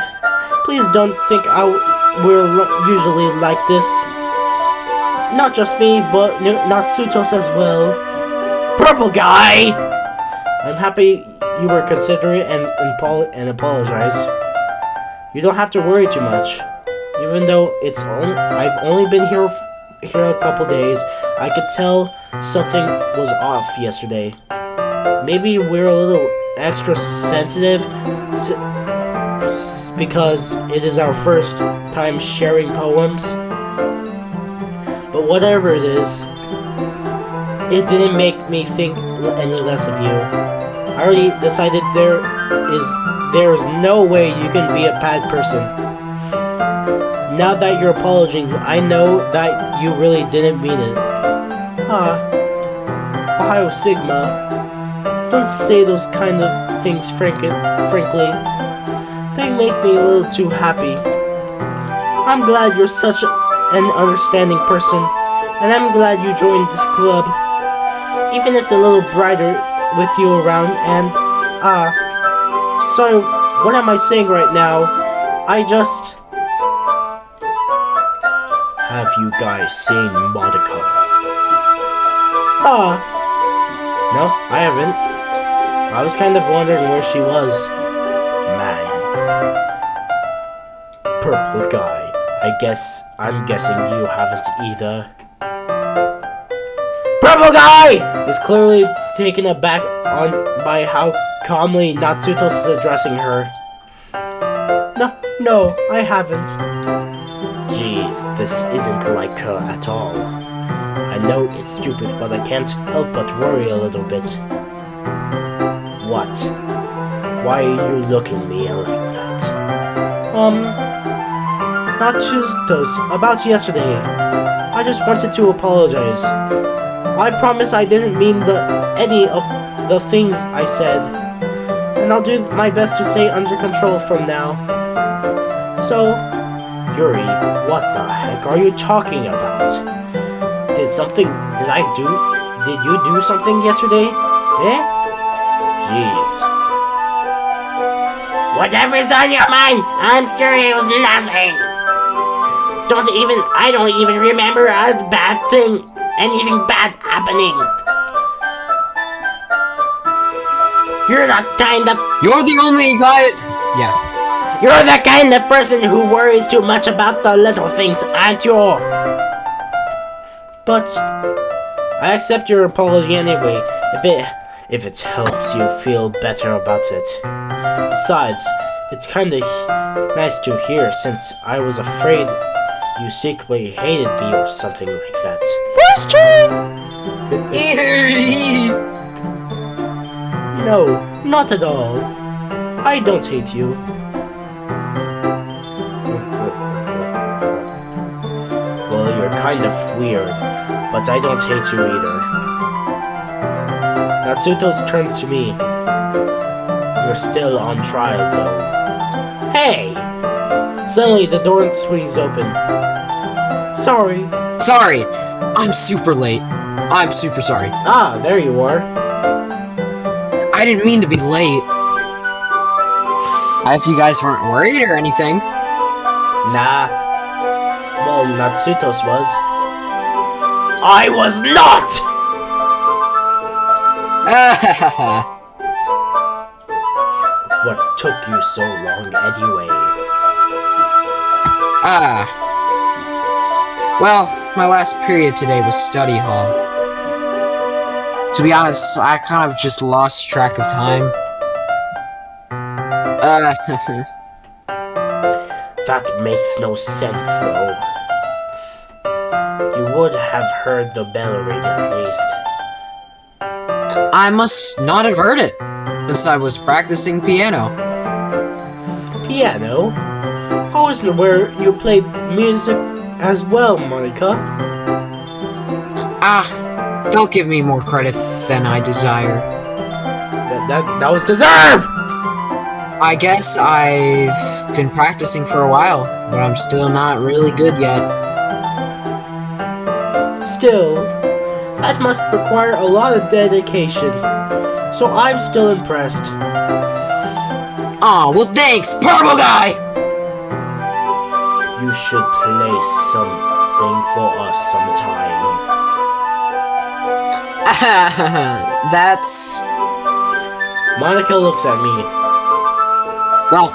Please don't think we're usually like this. Not just me, but Natsutos as well. Purple Guy! I'm happy you were considerate and apologized. You don't have to worry too much. Even though I've only been here a couple days, I could tell something was off yesterday. Maybe we're a little extra sensitive because it is our first time sharing poems. But whatever it is, it didn't make me think any less of you. I already decided there is no way you can be a bad person. Now that you're apologizing, I know that you really didn't mean it. Ohio Sigma. Don't say those kind of things, frankly. They make me a little too happy. I'm glad you're such an understanding person, and I'm glad you joined this club. Even it's a little brighter with you around, and sorry, what am I saying right now? Have you guys seen Monica? No, I haven't. I was kind of wondering where she was. Man. Purple Guy. I'm guessing you haven't either. Purple Guy is clearly taken aback by how calmly Natsutos is addressing her. No, I haven't. Jeez, this isn't like her at all. I know it's stupid, but I can't help but worry a little bit. What? Why are you looking at me like that? Natsutos, about yesterday. I just wanted to apologize. I promise I didn't mean any of the things I said. And I'll do my best to stay under control from now. So, Yuri, what the heck are you talking about? Did you do something yesterday? Eh? Jeez. Whatever's on your mind, I'm sure it was nothing. I don't even remember anything bad happening. You're the kind of You're the only guy. Yeah. You're the kind of person who worries too much about the little things, aren't you? But I accept your apology anyway, if it helps you feel better about it. Besides, it's kinda nice to hear since I was afraid you secretly hated me or something like that. First turn! No, not at all. I don't hate you. Well, you're kind of weird, but I don't hate you either. Natsuto's turns to me. You're still on trial, though. Hey! Suddenly, the door swings open. Sorry. Sorry, I'm super late. I'm super sorry. Ah, there you are. I didn't mean to be late. I hope you guys weren't worried or anything. Nah. Well, Natsuto's was. I was not! What took you so long anyway? Well, my last period today was study hall. To be honest, I kind of just lost track of time. That makes no sense, though. You would have heard the bell ring at least. I must not have heard it, since I was practicing piano. Piano? I wasn't aware you played music as well, Monica. Don't give me more credit than I desire. That was deserved! I guess I've been practicing for a while, but I'm still not really good yet. Still, that must require a lot of dedication, so I'm still impressed. Aw, well thanks, purple guy! You should play something for us sometime. That's... Monica looks at me. Well,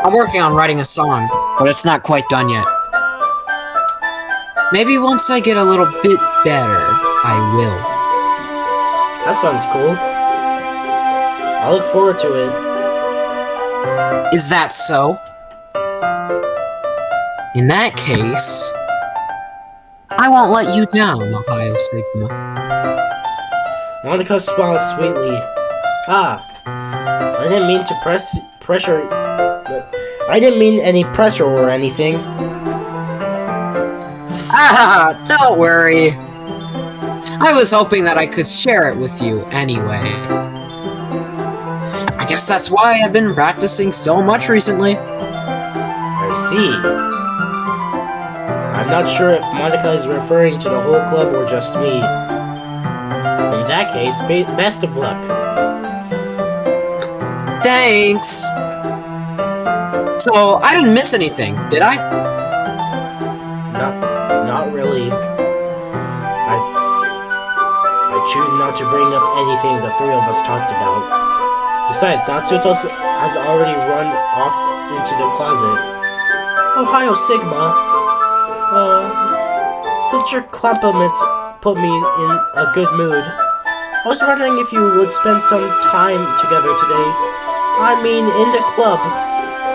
I'm working on writing a song, but it's not quite done yet. Maybe once I get a little bit better, I will. That sounds cool. I look forward to it. Is that so? In that case, I won't let you down, Ohio Sigma. Monica smiles sweetly. I didn't mean to pressure. I didn't mean any pressure or anything. Don't worry. I was hoping that I could share it with you anyway. I guess that's why I've been practicing so much recently. I see. I'm not sure if Monica is referring to the whole club or just me. In that case, best of luck. Thanks! So, I didn't miss anything, did I? Not really. I choose not to bring up anything the three of us talked about. Besides, Natsuto has already run off into the closet. Ohio Sigma. Since your compliments put me in a good mood, I was wondering if you would spend some time together today. I mean, in the club.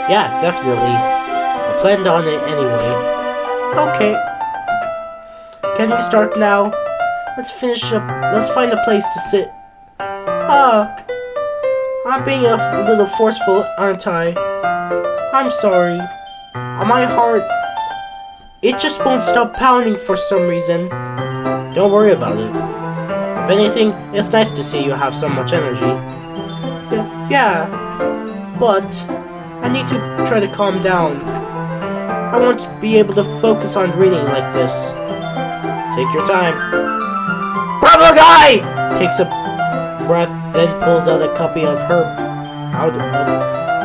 Yeah, definitely. I planned on it anyway. Okay. Can we start now? Let's finish up. Let's find a place to sit. I'm being a little forceful, aren't I? I'm sorry. My heart, it just won't stop pounding for some reason. Don't worry about it. If anything, it's nice to see you have so much energy. Yeah, but I need to try to calm down. I won't be able to focus on reading like this. Take your time. Purple guy! Takes a breath, then pulls out a copy of her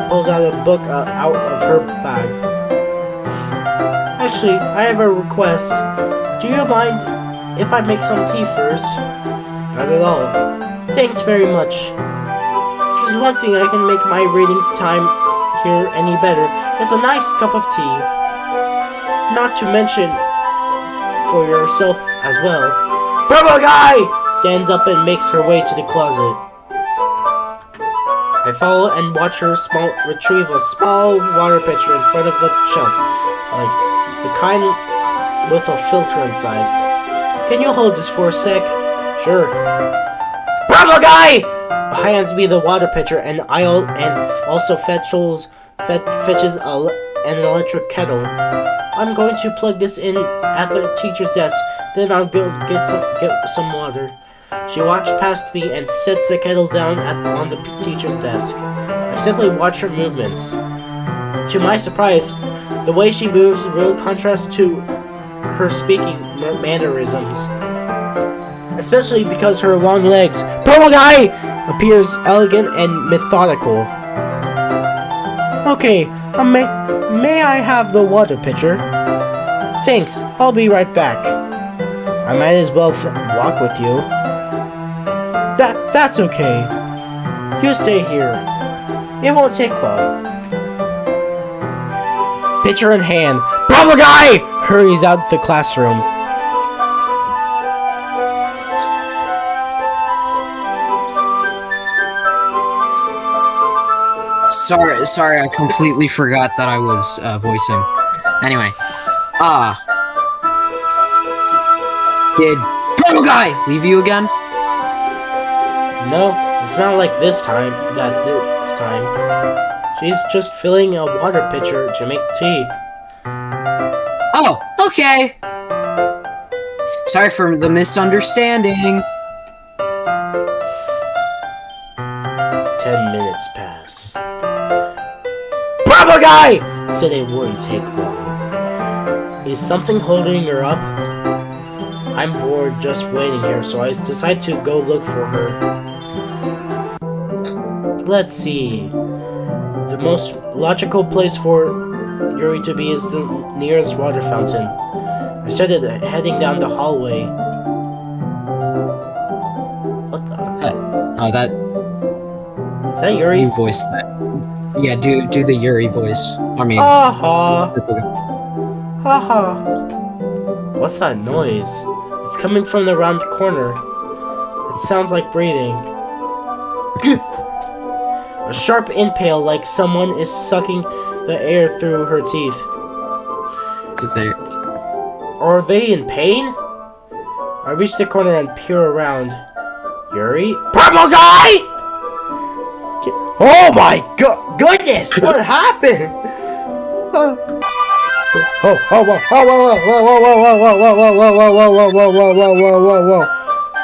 pulls out a book out of her bag. Actually, I have a request. Do you mind if I make some tea first? Not at all. Thanks very much. If there's one thing I can make my reading time here any better. It's a nice cup of tea. Not to mention for yourself as well. Purple guy! Stands up and makes her way to the closet. I follow and watch her retrieve a small water pitcher in front of the shelf, like the kind with a filter inside. Can you hold this for a sec? Sure. Purple guy! Hands me the water pitcher and also fetches an electric kettle. I'm going to plug this in at the teacher's desk, then I'll go get some water. She walks past me and sets the kettle down on the teacher's desk. I simply watch her movements. To my surprise, the way she moves really contrasts to her speaking mannerisms. Especially because her long legs, Purple Guy, appears elegant and methodical. Okay, may I have the water pitcher? Thanks, I'll be right back. I might as well walk with you. That's okay. You stay here. It won't take long. Pitcher in hand, Purple Guy hurries out the classroom. Sorry, I completely forgot that I was voicing. Anyway, did Purple Guy leave you again? No, it's not like this time. She's just filling a water pitcher to make tea. Oh, okay. Sorry for the misunderstanding. 10 minutes pass. Purple Guy! Said it wouldn't take long. Is something holding her up? I'm bored just waiting here, so I decide to go look for her. Let's see. The most logical place for Yuri to be is the nearest water fountain. I started heading down the hallway. What the? Oh, that... Is that Yuri? You voiced that. Yeah, do the Yuri voice. I mean... Ha-ha! Ha-ha! What's that noise? It's coming from around the corner. It sounds like breathing. A sharp impale like someone is sucking the air through her teeth. Are they in pain? I reach the corner and peer around. Yuri? Purple Guy! Oh my goodness! What happened? Whoa.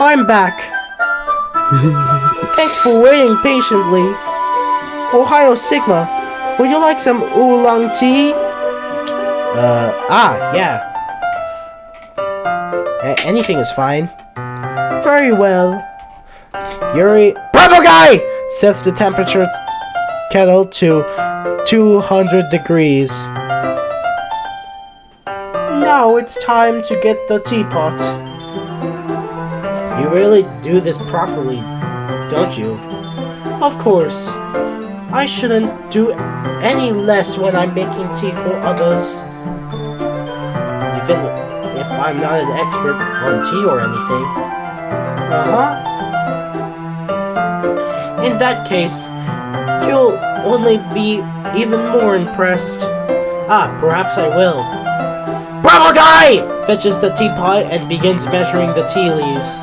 I'm back. Thanks for waiting patiently. Ohio Sigma, would you like some oolong tea? Yeah. Anything is fine. Very well. Yuri, Purple Guy! Sets the temperature kettle to 200 degrees. Now it's time to get the teapot. You really do this properly, don't you? Of course. I shouldn't do any less when I'm making tea for others. Even if I'm not an expert on tea or anything. In that case, you'll only be even more impressed. Perhaps I will. Purple Guy! Fetches the teapot and begins measuring the tea leaves.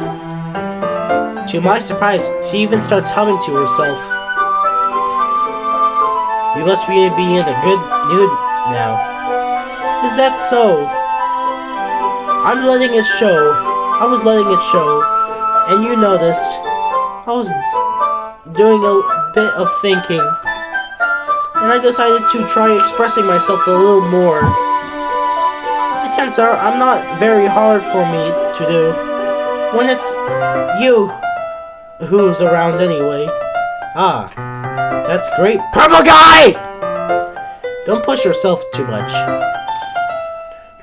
To my surprise, she even starts humming to herself. We must really be in a good mood now. Is that so? I was letting it show, and you noticed. I was doing a bit of thinking, and I decided to try expressing myself a little more. The chances are I'm not very hard for me to do, when it's you who's around anyway. That's great. Purple Guy! Don't push yourself too much.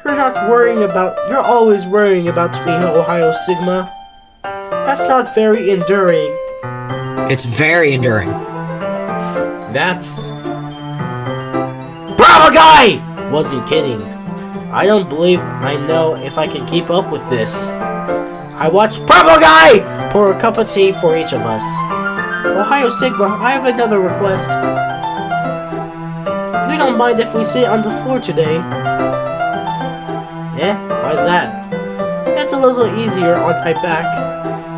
You're always worrying about me, Ohio Sigma. That's not very enduring. It's very enduring. That's... Bravo guy! Wasn't kidding. I don't believe I know if I can keep up with this. I watched Bravo guy pour a cup of tea for each of us. Ohio Sigma, I have another request. You don't mind if we sit on the floor today? Eh? Why's that? It's a little easier on my back.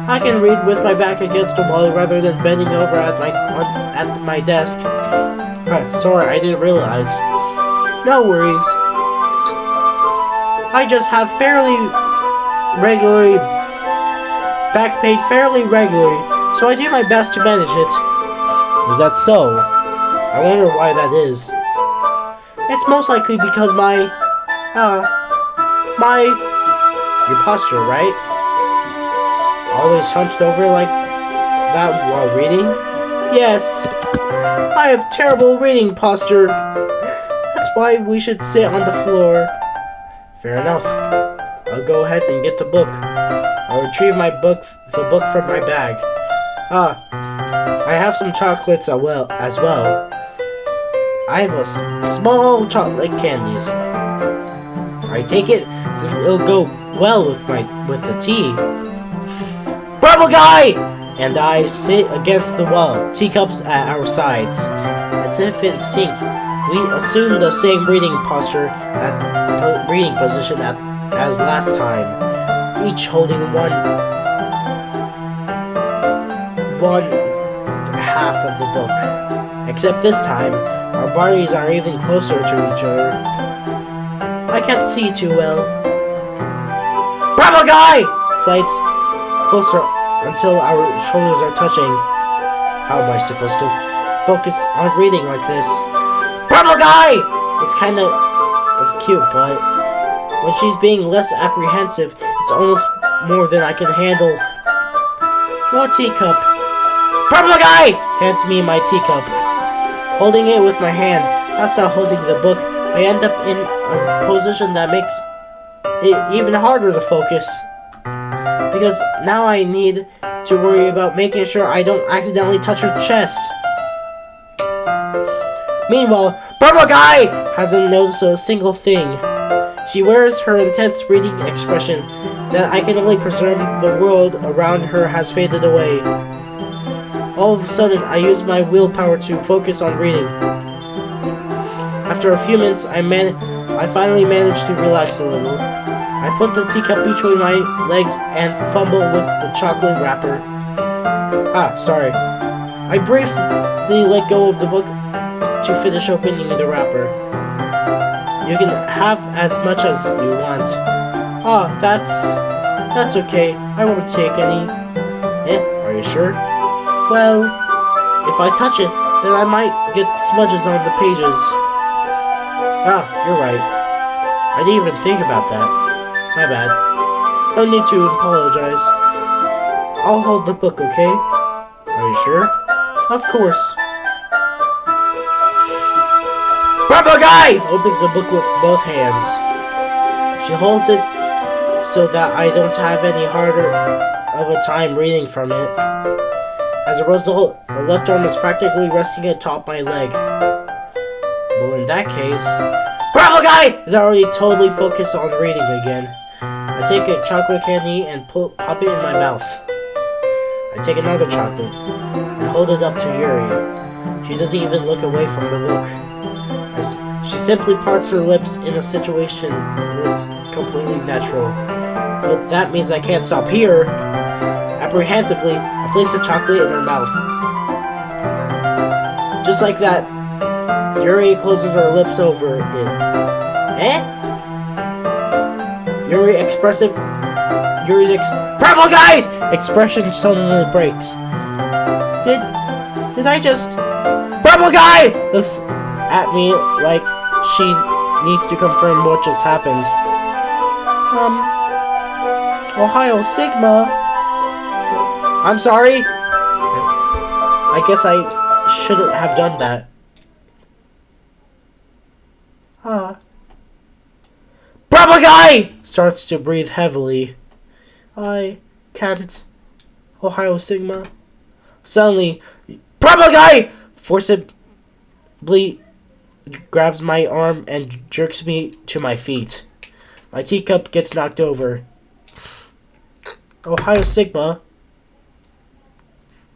I can read with my back against the wall rather than bending over at my desk. Sorry, I didn't realize. No worries. I just have back pain fairly regularly, so I do my best to manage it. Is that so? I wonder why that is. It's most likely because your posture, right? Always hunched over like that while reading? Yes. I have terrible reading posture. That's why we should sit on the floor. Fair enough. I'll go ahead and get the book. I'll retrieve the book from my bag. I have some chocolates as well. I have a small chocolate candies. I take it it'll go well with the tea. Bravo guy! And I sit against the wall, teacups at our sides, as if in sync. We assume the same reading position as last time, each holding one half of the book. Except this time, our bodies are even closer to each other. I can't see too well. Bravo guy! Slides closer until our shoulders are touching. How am I supposed to focus on reading like this? Bravo guy! It's kind of cute, but when she's being less apprehensive, it's almost more than I can handle. More teacup. Bravo guy! Hands me my teacup. Holding it with my hand, that's not holding the book. I end up in a position that makes it even harder to focus. Because now I need to worry about making sure I don't accidentally touch her chest. Meanwhile, Bravo guy hasn't noticed a single thing. She wears her intense reading expression that I can only presume the world around her has faded away. All of a sudden, I use my willpower to focus on reading. After a few minutes, I finally manage to relax a little. I put the teacup between my legs and fumble with the chocolate wrapper. Sorry. I briefly let go of the book to finish opening the wrapper. You can have as much as you want. That's okay. I won't take any. Are you sure? Well, if I touch it, then I might get smudges on the pages. You're right. I didn't even think about that. My bad. No need to apologize. I'll hold the book, okay? Are you sure? Of course. Bravo guy! Opens the book with both hands. She holds it so that I don't have any harder of a time reading from it. As a result, my left arm is practically resting atop my leg. Well, in that case, Bravo guy is already totally focused on reading again. I take a chocolate candy and pop it in my mouth. I take another chocolate and hold it up to Yuri. She doesn't even look away from the book. She simply parts her lips in a situation that was completely natural. But that means I can't stop here. Apprehensively, I place the chocolate in her mouth. Just like that, Yuri closes her lips over it. Yuri's Bravo guys! Expression suddenly breaks. Did I just... Bravo guy! Looks at me like she needs to confirm what just happened. Ohio Sigma. I'm sorry. I guess I shouldn't have done that. Bravo guy! Starts to breathe heavily. I can't. Ohio Sigma. Suddenly, Bravo guy! forcibly grabs my arm and jerks me to my feet. My teacup gets knocked over. Ohio Sigma.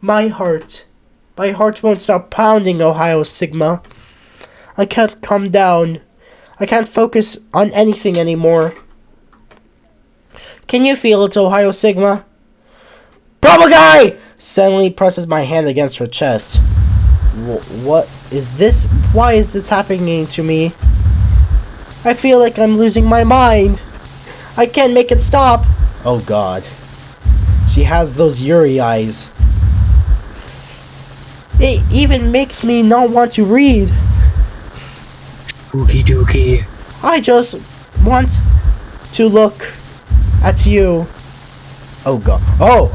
My heart won't stop pounding, Ohio Sigma. I can't calm down. I can't focus on anything anymore. Can you feel it, Ohio Sigma? Bubble Guy! Suddenly presses my hand against her chest. What is this? Why is this happening to me? I feel like I'm losing my mind. I can't make it stop. Oh God. She has those Yuri eyes. It even makes me not want to read. Ookie dookie. I just want to look at you. Oh God. Oh.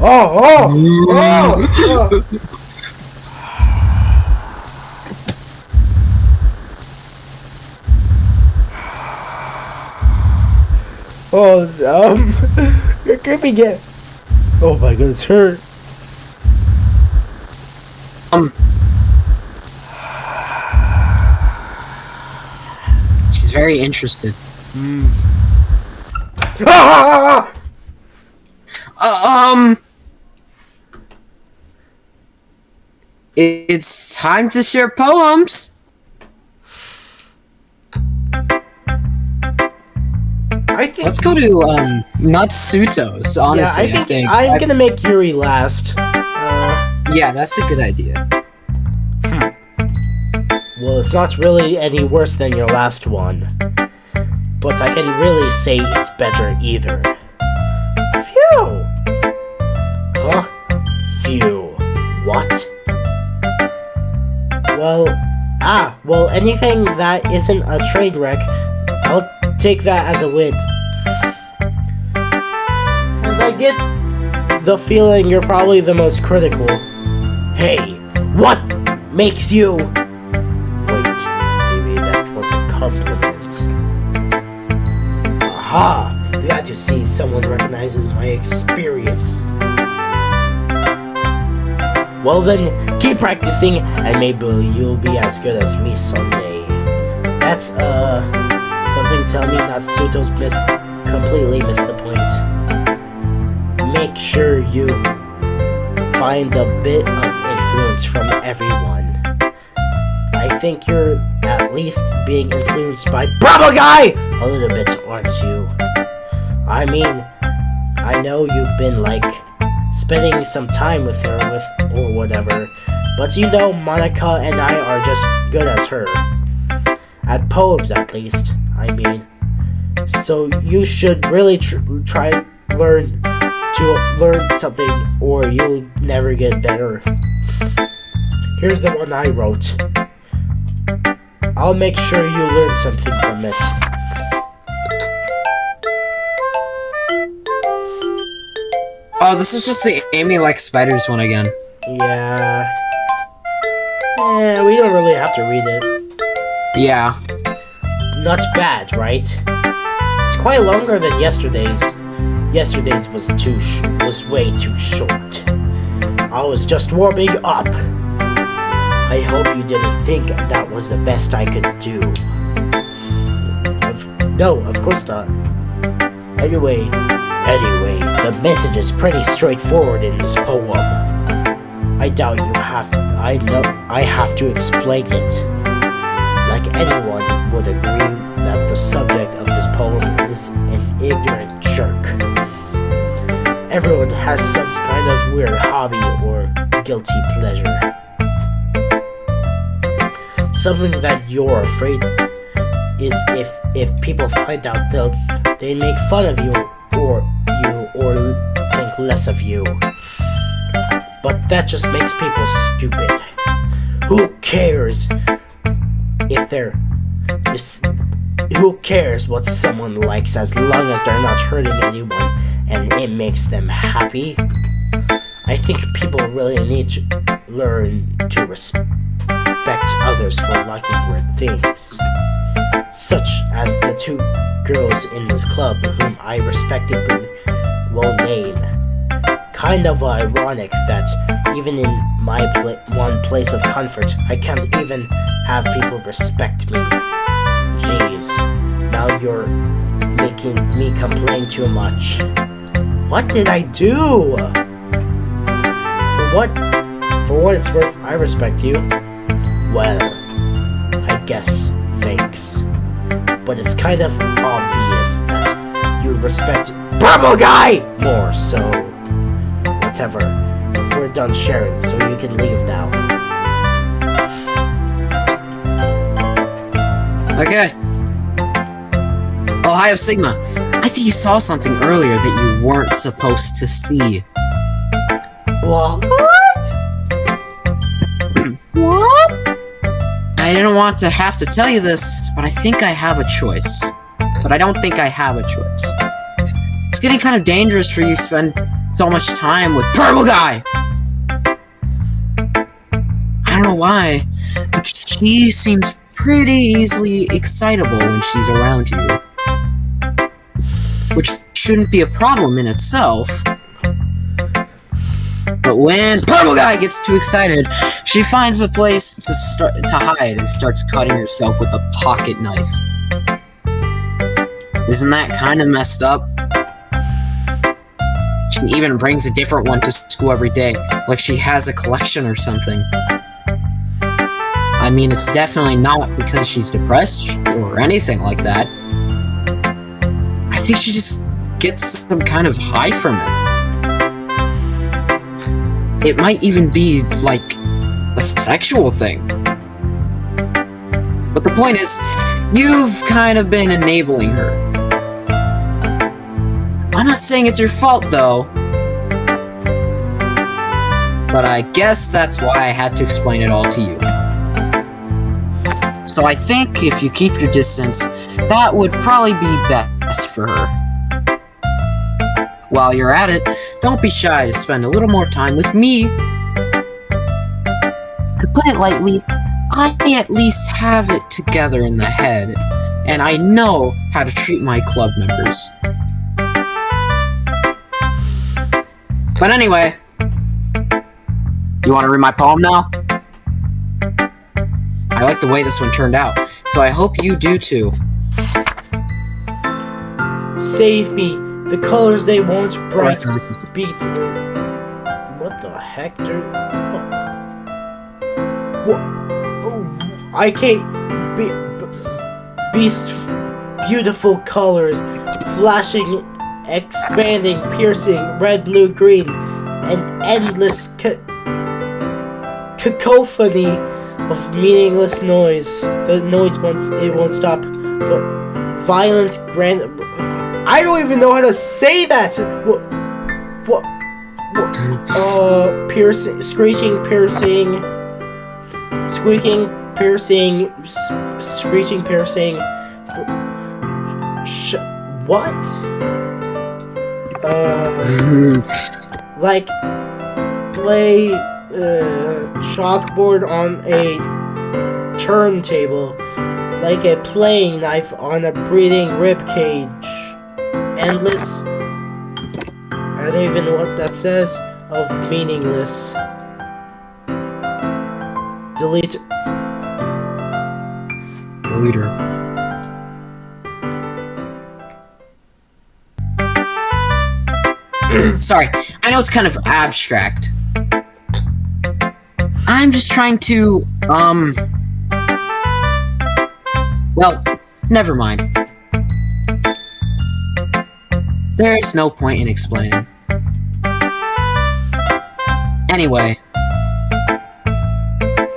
You're creeping it. Oh my God, it's her. She's very interested. It's time to share poems. I think. Let's go to Natsuto's. Honestly, I think I'm gonna make Yuri last. Yeah, that's a good idea. Well, it's not really any worse than your last one, but I can really say it's better either. Phew! Huh? Phew. What? Well, anything that isn't a train wreck, I'll take that as a win. And I get the feeling you're probably the most critical. Hey, what makes you... Wait, maybe that was a compliment. Aha! Glad to see someone recognizes my experience. Well then, keep practicing and maybe you'll be as good as me someday. That's, something tell me Natsuto's completely missed the point. Make sure you find a bit of influence from everyone. I think you're at least being influenced by Bravo Guy! A little bit, aren't you? I mean, I know you've been, spending some time with her, or whatever, but you know Monica and I are just good as her. At poems, at least, I mean. So you should really try learn something, or you'll never get better. Here's the one I wrote. I'll make sure you learn something from it. Oh, this is just the Amy Likes Spiders one again. Yeah. We don't really have to read it. Yeah. Not bad, right? It's quite longer than yesterday's. Yesterday's was way too short. I was just warming up. I hope you didn't think that was the best I could do. No, of course not. Anyway, the message is pretty straightforward in this poem. I doubt I have to explain it. Like anyone would agree that the subject of this poem is an ignorant jerk. Everyone has some kind of weird hobby or guilty pleasure. Something that you're afraid is if people find out they make fun of you or think less of you. But that just makes people stupid. Who cares who cares what someone likes as long as they're not hurting anyone and it makes them happy? I think people really need to learn to respect others for liking weird things. Such as the two girls in this club whom I respectively won't name. kind of ironic that even in my one place of comfort, I can't even have people respect me. Jeez, now you're making me complain too much. What did I do? For what it's worth, I respect you. Well, I guess, thanks. But it's kind of obvious that you respect Purple Guy more, so whatever. We're done sharing, so you can leave now. Okay. Ohio Sigma, I think you saw something earlier that you weren't supposed to see. What? What? I didn't want to have to tell you this, but I think I have a choice. But I don't think I have a choice. It's getting kind of dangerous for you to spend so much time with Purple Guy! I don't know why, but she seems pretty easily excitable when she's around you. Which shouldn't be a problem in itself. But when Purple Guy gets too excited, she finds a place to hide and starts cutting herself with a pocket knife. Isn't that kind of messed up? She even brings a different one to school every day, like she has a collection or something. I mean, it's definitely not because she's depressed or anything like that. I think she just gets some kind of high from it. It might even be, like, a sexual thing. But the point is, you've kind of been enabling her. I'm not saying it's your fault, though. But I guess that's why I had to explain it all to you. So I think if you keep your distance, that would probably be best for her. While you're at it, don't be shy to spend a little more time with me. To put it lightly, I at least have it together in the head, and I know how to treat my club members. But anyway, you want to read my poem now? I like the way this one turned out, so I hope you do too. Save me! The colors they won't bright beats. What the heck, dude? What? Oh, I can't beast beautiful colors, flashing, expanding, piercing, red, blue, green, an endless cacophony of meaningless noise. The noise won't stop. But violence, grand. I don't even know how to say that. What? Piercing, screeching, piercing, squeaking, piercing, screeching, piercing. What? Like play chalkboard on a turntable, like a playing knife on a breathing rib cage. Endless. I don't even know what that says. Of meaningless. Delete. Deleter. Sorry, I know it's kind of abstract. I'm just trying to, well, never mind. There's no point in explaining. Anyway,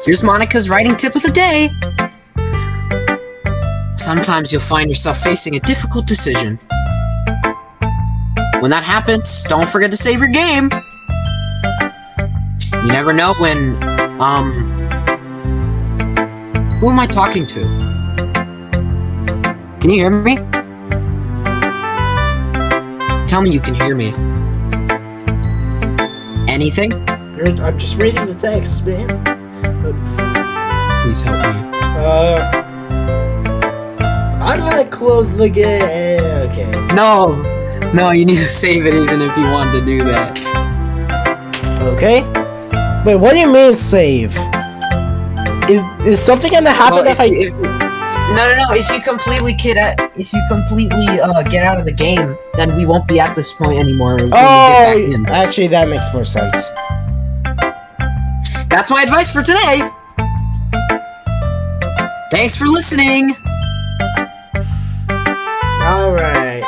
here's Monica's writing tip of the day. Sometimes you'll find yourself facing a difficult decision. When that happens, don't forget to save your game. You never know when, who am I talking to? Can you hear me? Tell me you can hear me. Anything? I'm just reading the text, man. Please help me. I'm gonna close the game. Okay. No, you need to save it even if you want to do that. Okay? Wait, what do you mean save? Is something gonna happen Well, if I... No. If you completely get out of the game, then we won't be at this point anymore. when we get back in. Actually, that makes more sense. That's my advice for today. Thanks for listening. Alright.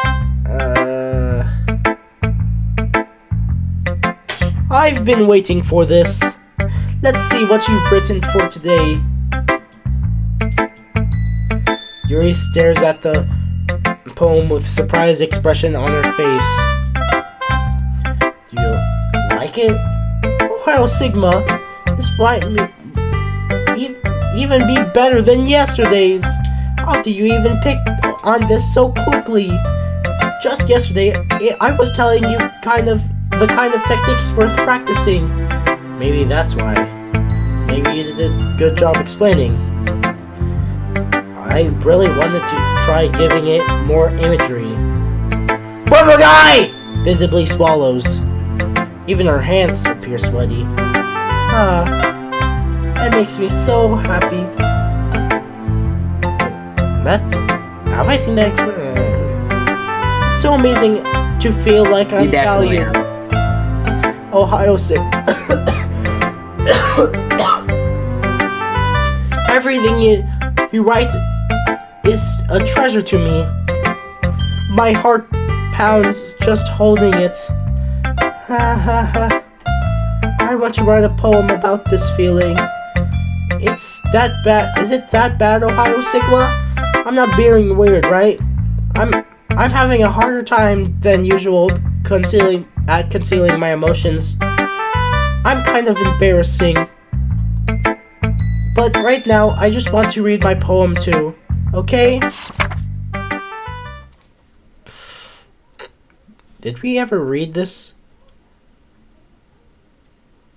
I've been waiting for this. Let's see what you've written for today. Yuri stares at the poem with surprised expression on her face. Do you like it? Well, Sigma, this might even be better than yesterday's. How do you even pick on this so quickly? Just yesterday, I was telling you the kind of techniques worth practicing. Maybe that's why. Maybe you did a good job explaining. I really wanted to try giving it more imagery. Purple guy! Visibly swallows. Even her hands appear sweaty. That makes me so happy. Have I seen that expression? It's so amazing to feel like I'm valued. Ohio sick. Everything you write is a treasure to me. My heart pounds just holding it. I want to write a poem about this feeling. It's that bad. Is it that bad, Ohio Sigma? I'm not being weird, right? I'm having a harder time than usual concealing my emotions. I'm kind of embarrassing. But right now, I just want to read my poem too. Okay? Did we ever read this?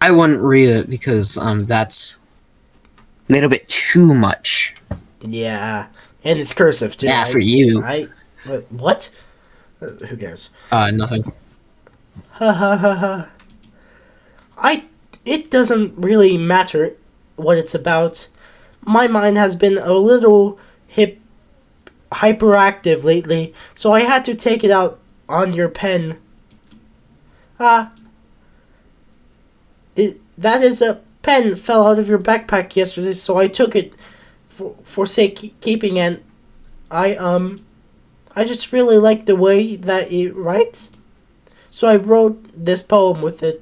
I wouldn't read it because that's a little bit too much. Yeah, and it's cursive too. Yeah, for you. What? Who cares? Nothing. Ha ha ha ha. It doesn't really matter what it's about. My mind has been a little hyperactive lately, so I had to take it out on your pen. That is a pen fell out of your backpack yesterday, so I took it for safekeeping, and I just really like the way that it writes, so I wrote this poem with it,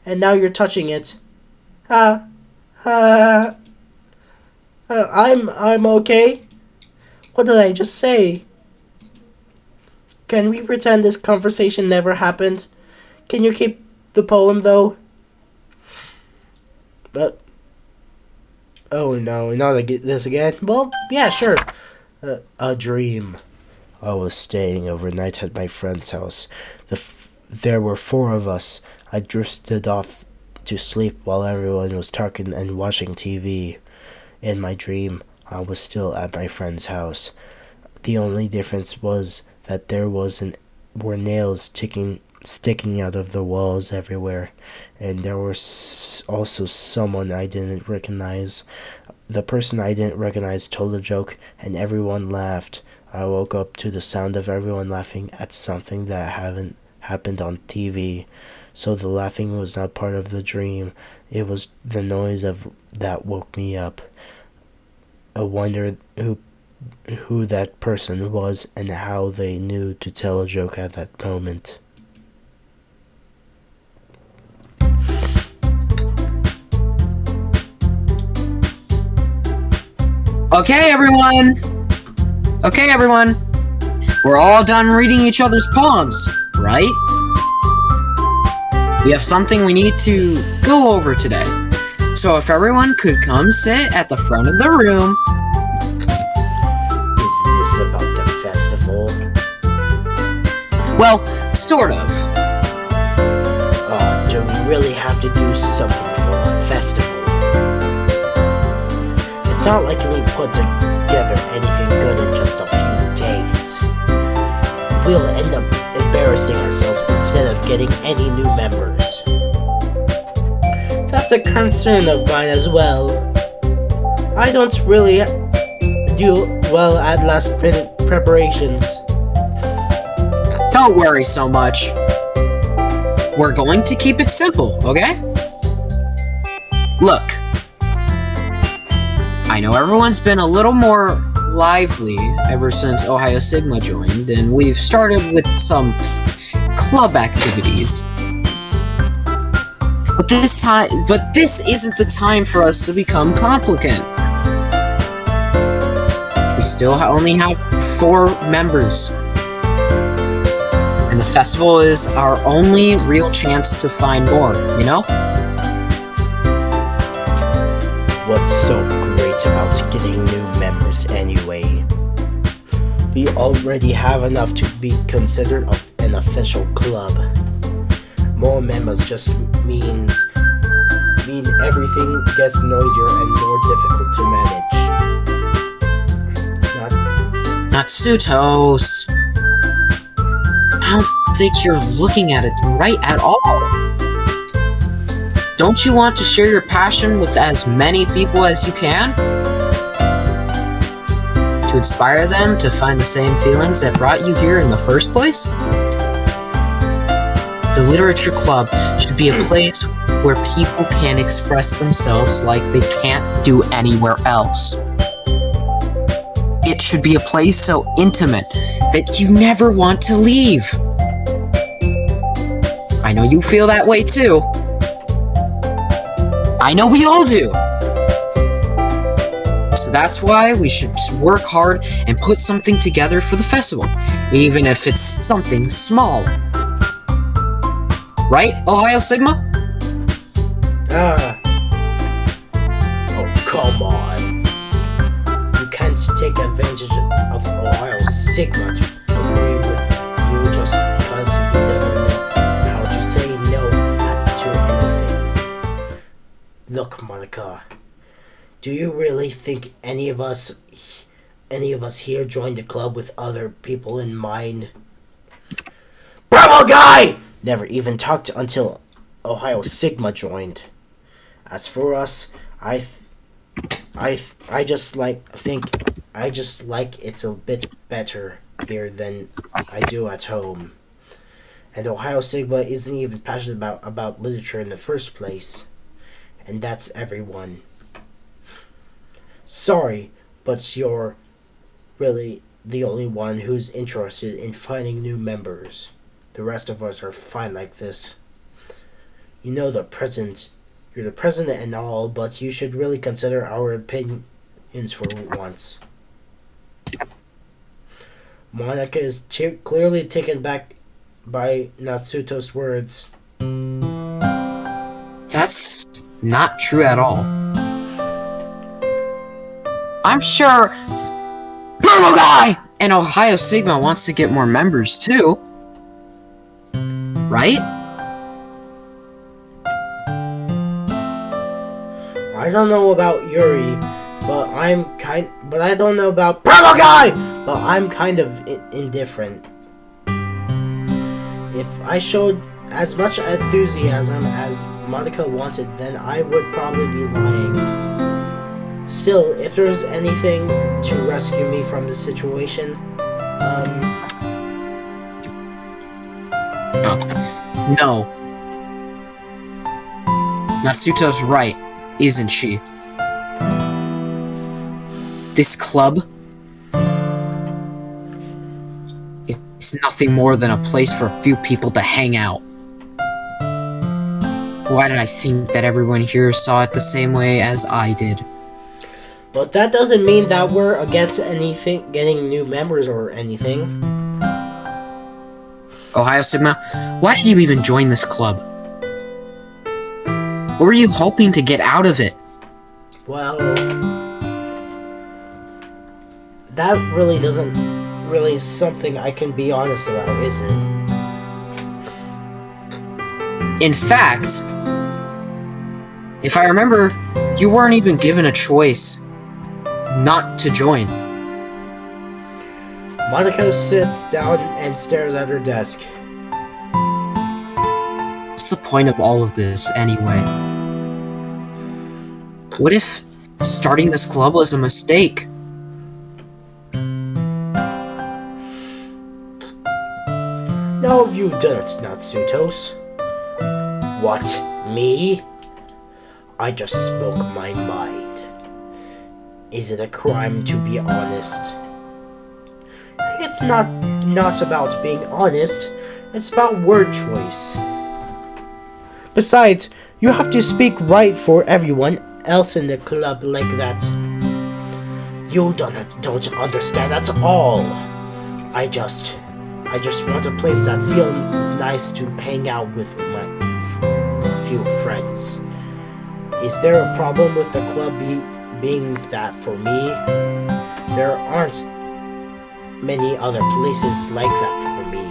and now you're touching it. I'm okay. What did I just say? Can we pretend this conversation never happened? Can you keep the poem though? But oh no, not this again. Well, yeah, sure. A dream. I was staying overnight at my friend's house. There were 4 of us. I drifted off to sleep while everyone was talking and watching TV. In my dream, I was still at my friend's house. The only difference was that there were nails sticking out of the walls everywhere, and there was also someone I didn't recognize. The person I didn't recognize told a joke, and everyone laughed. I woke up to the sound of everyone laughing at something that hadn't happened on TV. So the laughing was not part of the dream. It was the noise that woke me up. I wondered who that person was and how they knew to tell a joke at that moment. Okay, everyone. We're all done reading each other's poems, right? We have something we need to go over today. So if everyone could come sit at the front of the room. Is this about the festival? Well, sort of. Do we really have to do something for a festival? It's not like we put together anything good in just a few days. We'll end up embarrassing ourselves instead of getting any new members. a concern of mine as well. I don't really do well at last-minute preparations. Don't worry so much. We're going to keep it simple, okay? Look. I know everyone's been a little more lively ever since Ohio Sigma joined, and we've started with some club activities. But this isn't the time for us to become complicated. We still only have 4 members. And the festival is our only real chance to find more, you know? What's so great about getting new members anyway? We already have enough to be considered an official club. More members just mean everything gets noisier and more difficult to manage. Natsutos. I don't think you're looking at it right at all. Don't you want to share your passion with as many people as you can? To inspire them to find the same feelings that brought you here in the first place? The Literature Club should be a place where people can express themselves like they can't do anywhere else. It should be a place so intimate that you never want to leave. I know you feel that way too. I know we all do. So that's why we should work hard and put something together for the festival, even if it's something small. Right, Ohio Sigma? Oh, come on. You can't take advantage of Ohio Sigma to agree with you just because he doesn't know how to say no to anything. Look, Monica, do you really think any of us here joined the club with other people in mind? Bravo guy! Never even talked until Ohio Sigma joined. As for us, I just like it's a bit better here than I do at home. And Ohio Sigma isn't even passionate about literature in the first place. And that's everyone. Sorry, but you're really the only one who's interested in finding new members. The rest of us are fine like this. You know you're the president and all, but you should really consider our opinions for once. Monica is clearly taken back by Natsuto's words. That's not true at all. I'm sure Purple Guy and Ohio Sigma wants to get more members too. Right? I don't know about Yuri, but I don't know about Purple Guy, but I'm kind of indifferent. If I showed as much enthusiasm as Monica wanted, then I would probably be lying. Still, if there's anything to rescue me from the situation, No. Natsuto's right, isn't she? This club, it's nothing more than a place for a few people to hang out. Why did I think that everyone here saw it the same way as I did? But that doesn't mean that we're against anything, getting new members or anything. Ohio Sigma, why did you even join this club? What were you hoping to get out of it? Well, that really is something I can be honest about, is it? In fact, if I remember, you weren't even given a choice not to join. Monica sits down and stares at her desk. What's the point of all of this, anyway? What if starting this club was a mistake? No, you don't, Natsutos. What? Me? I just spoke my mind. Is it a crime to be honest? It's not about being honest. It's about word choice. Besides, you have to speak right for everyone else in the club like that. You don't understand at all. I just want a place that feels nice to hang out with my few friends. Is there a problem with the club being that for me? There aren't many other places like that for me.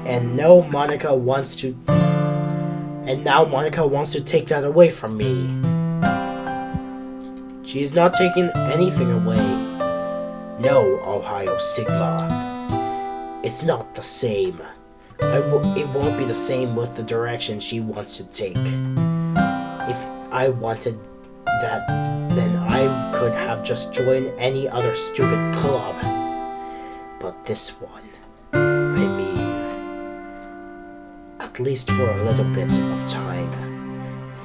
And now Monica wants to take that away from me. She's not taking anything away. No, Ohio Sigma. It's not the same. It won't be the same with the direction she wants to take. If I wanted that, then I could have just joined any other stupid club. But this one, I mean, at least for a little bit of time,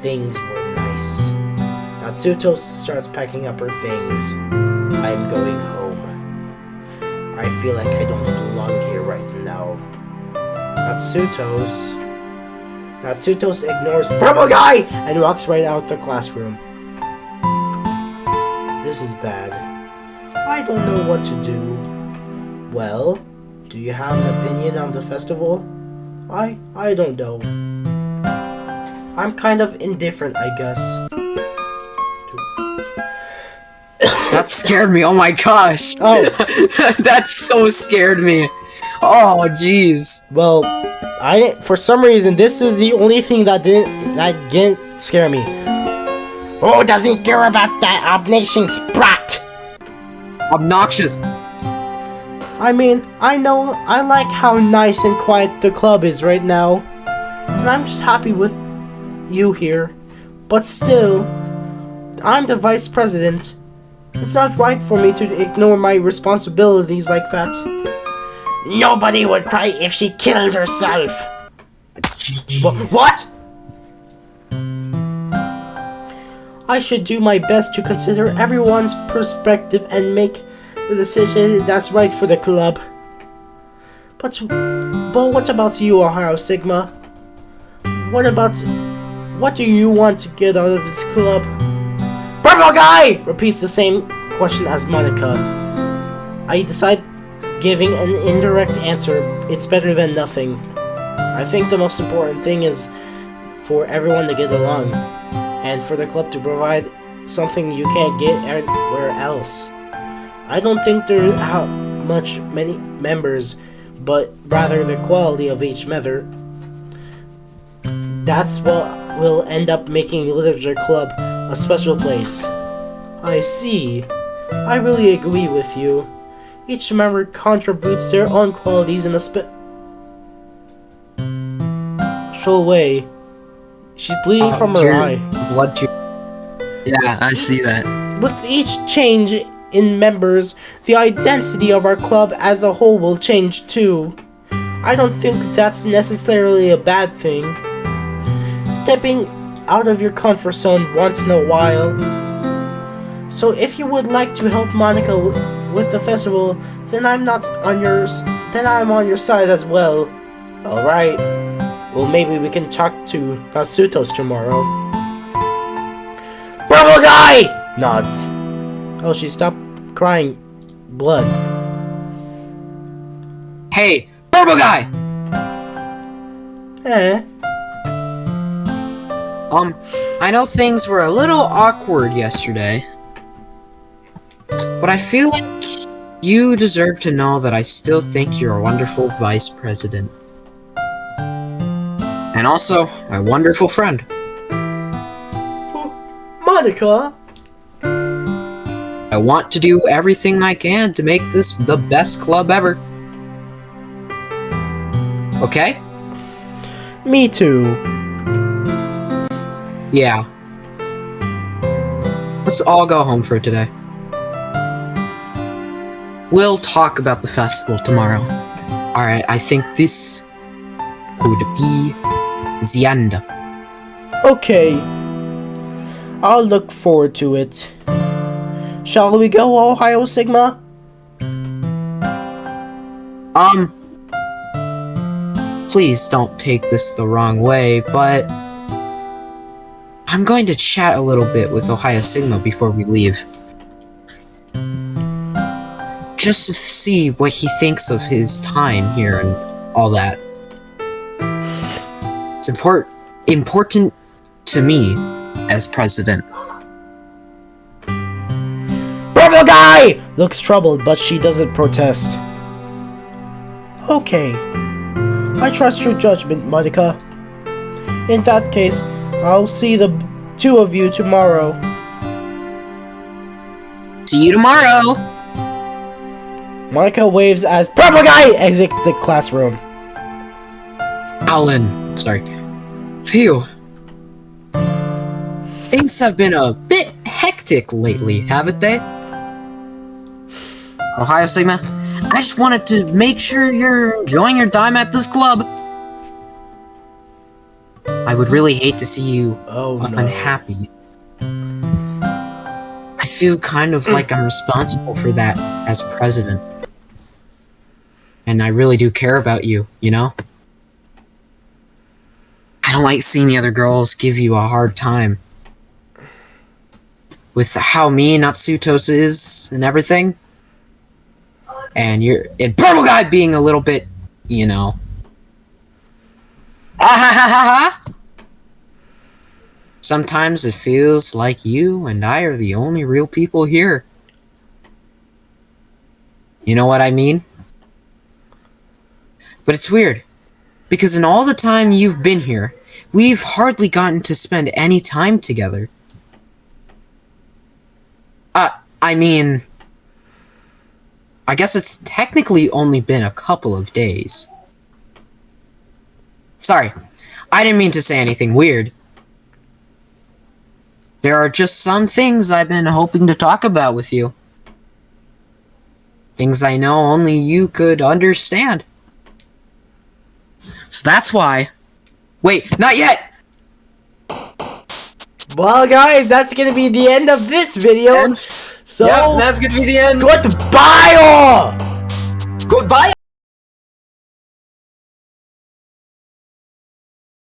things were nice. Natsuto starts packing up her things. I'm going home. I feel like I don't belong here right now. Natsutos ignores Purple Guy and walks right out the classroom. This is bad. I don't know what to do. Well, do you have an opinion on the festival? I don't know. I'm kind of indifferent, I guess. That scared me. Oh my gosh. Oh. That so scared me. Oh jeez. Well, for some reason, this is the only thing that didn't scare me. Who doesn't care about that obnoxious brat? Obnoxious. I mean, I know, I like how nice and quiet the club is right now. And I'm just happy with you here. But still, I'm the vice president. It's not right for me to ignore my responsibilities like that. Nobody would cry if she killed herself. What? I should do my best to consider everyone's perspective and make the decision that's right for the club. But what about you, Ohio Sigma? What do you want to get out of this club? Purple Guy! Repeats the same question as Monica. I decide giving an indirect answer. It's better than nothing. I think the most important thing is for everyone to get along, and for the club to provide something you can't get anywhere else. I don't think there are many members, but rather the quality of each member. That's what will end up making Literature Club a special place. I see. I really agree with you. Each member contributes their own qualities in a special way. She's bleeding from her eye. Blood tear. Yeah, I see that. With each change in members, the identity of our club as a whole will change too. I don't think that's necessarily a bad thing. Stepping out of your comfort zone once in a while. So if you would like to help Monica with the festival, then I'm on your side as well. Alright. Well, maybe we can talk to Natsutos tomorrow. Purple Guy! Nods. Oh, she stopped crying blood. Hey, Purple Guy! Eh? I know things were a little awkward yesterday, but I feel like you deserve to know that I still think you're a wonderful vice president. And also, a wonderful friend. Monica? I want to do everything I can to make this the best club ever. Okay? Me too. Yeah. Let's all go home for today. We'll talk about the festival tomorrow. Alright, I think this could be the end. Okay. I'll look forward to it. Shall we go, Ohio Sigma? Please don't take this the wrong way, but I'm going to chat a little bit with Ohio Sigma before we leave. Just to see what he thinks of his time here and all that. It's important to me as president. Purple guy! Looks troubled, but she doesn't protest. Okay. I trust your judgment, Monica. In that case, I'll see the two of you tomorrow. See you tomorrow! Monica waves as Purple Guy exits the classroom. Alan, sorry. Phew. Things have been a bit hectic lately, haven't they? Ohio Sigma, I just wanted to make sure you're enjoying your time at this club. I would really hate to see you unhappy. I feel kind of like I'm responsible for that as president. And I really do care about you, you know? I don't like seeing the other girls give you a hard time. With how mean Natsutos is and everything. And Purple Guy being a little bit, you know. Sometimes it feels like you and I are the only real people here. You know what I mean? But it's weird. Because in all the time you've been here, we've hardly gotten to spend any time together. I mean, I guess it's technically only been a couple of days. Sorry, I didn't mean to say anything weird. There are just some things I've been hoping to talk about with you. Things I know only you could understand. So that's why... Wait, not yet! Well, guys, that's gonna be the end of this video. So, yep, that's gonna be the end. goodbye all! Goodbye!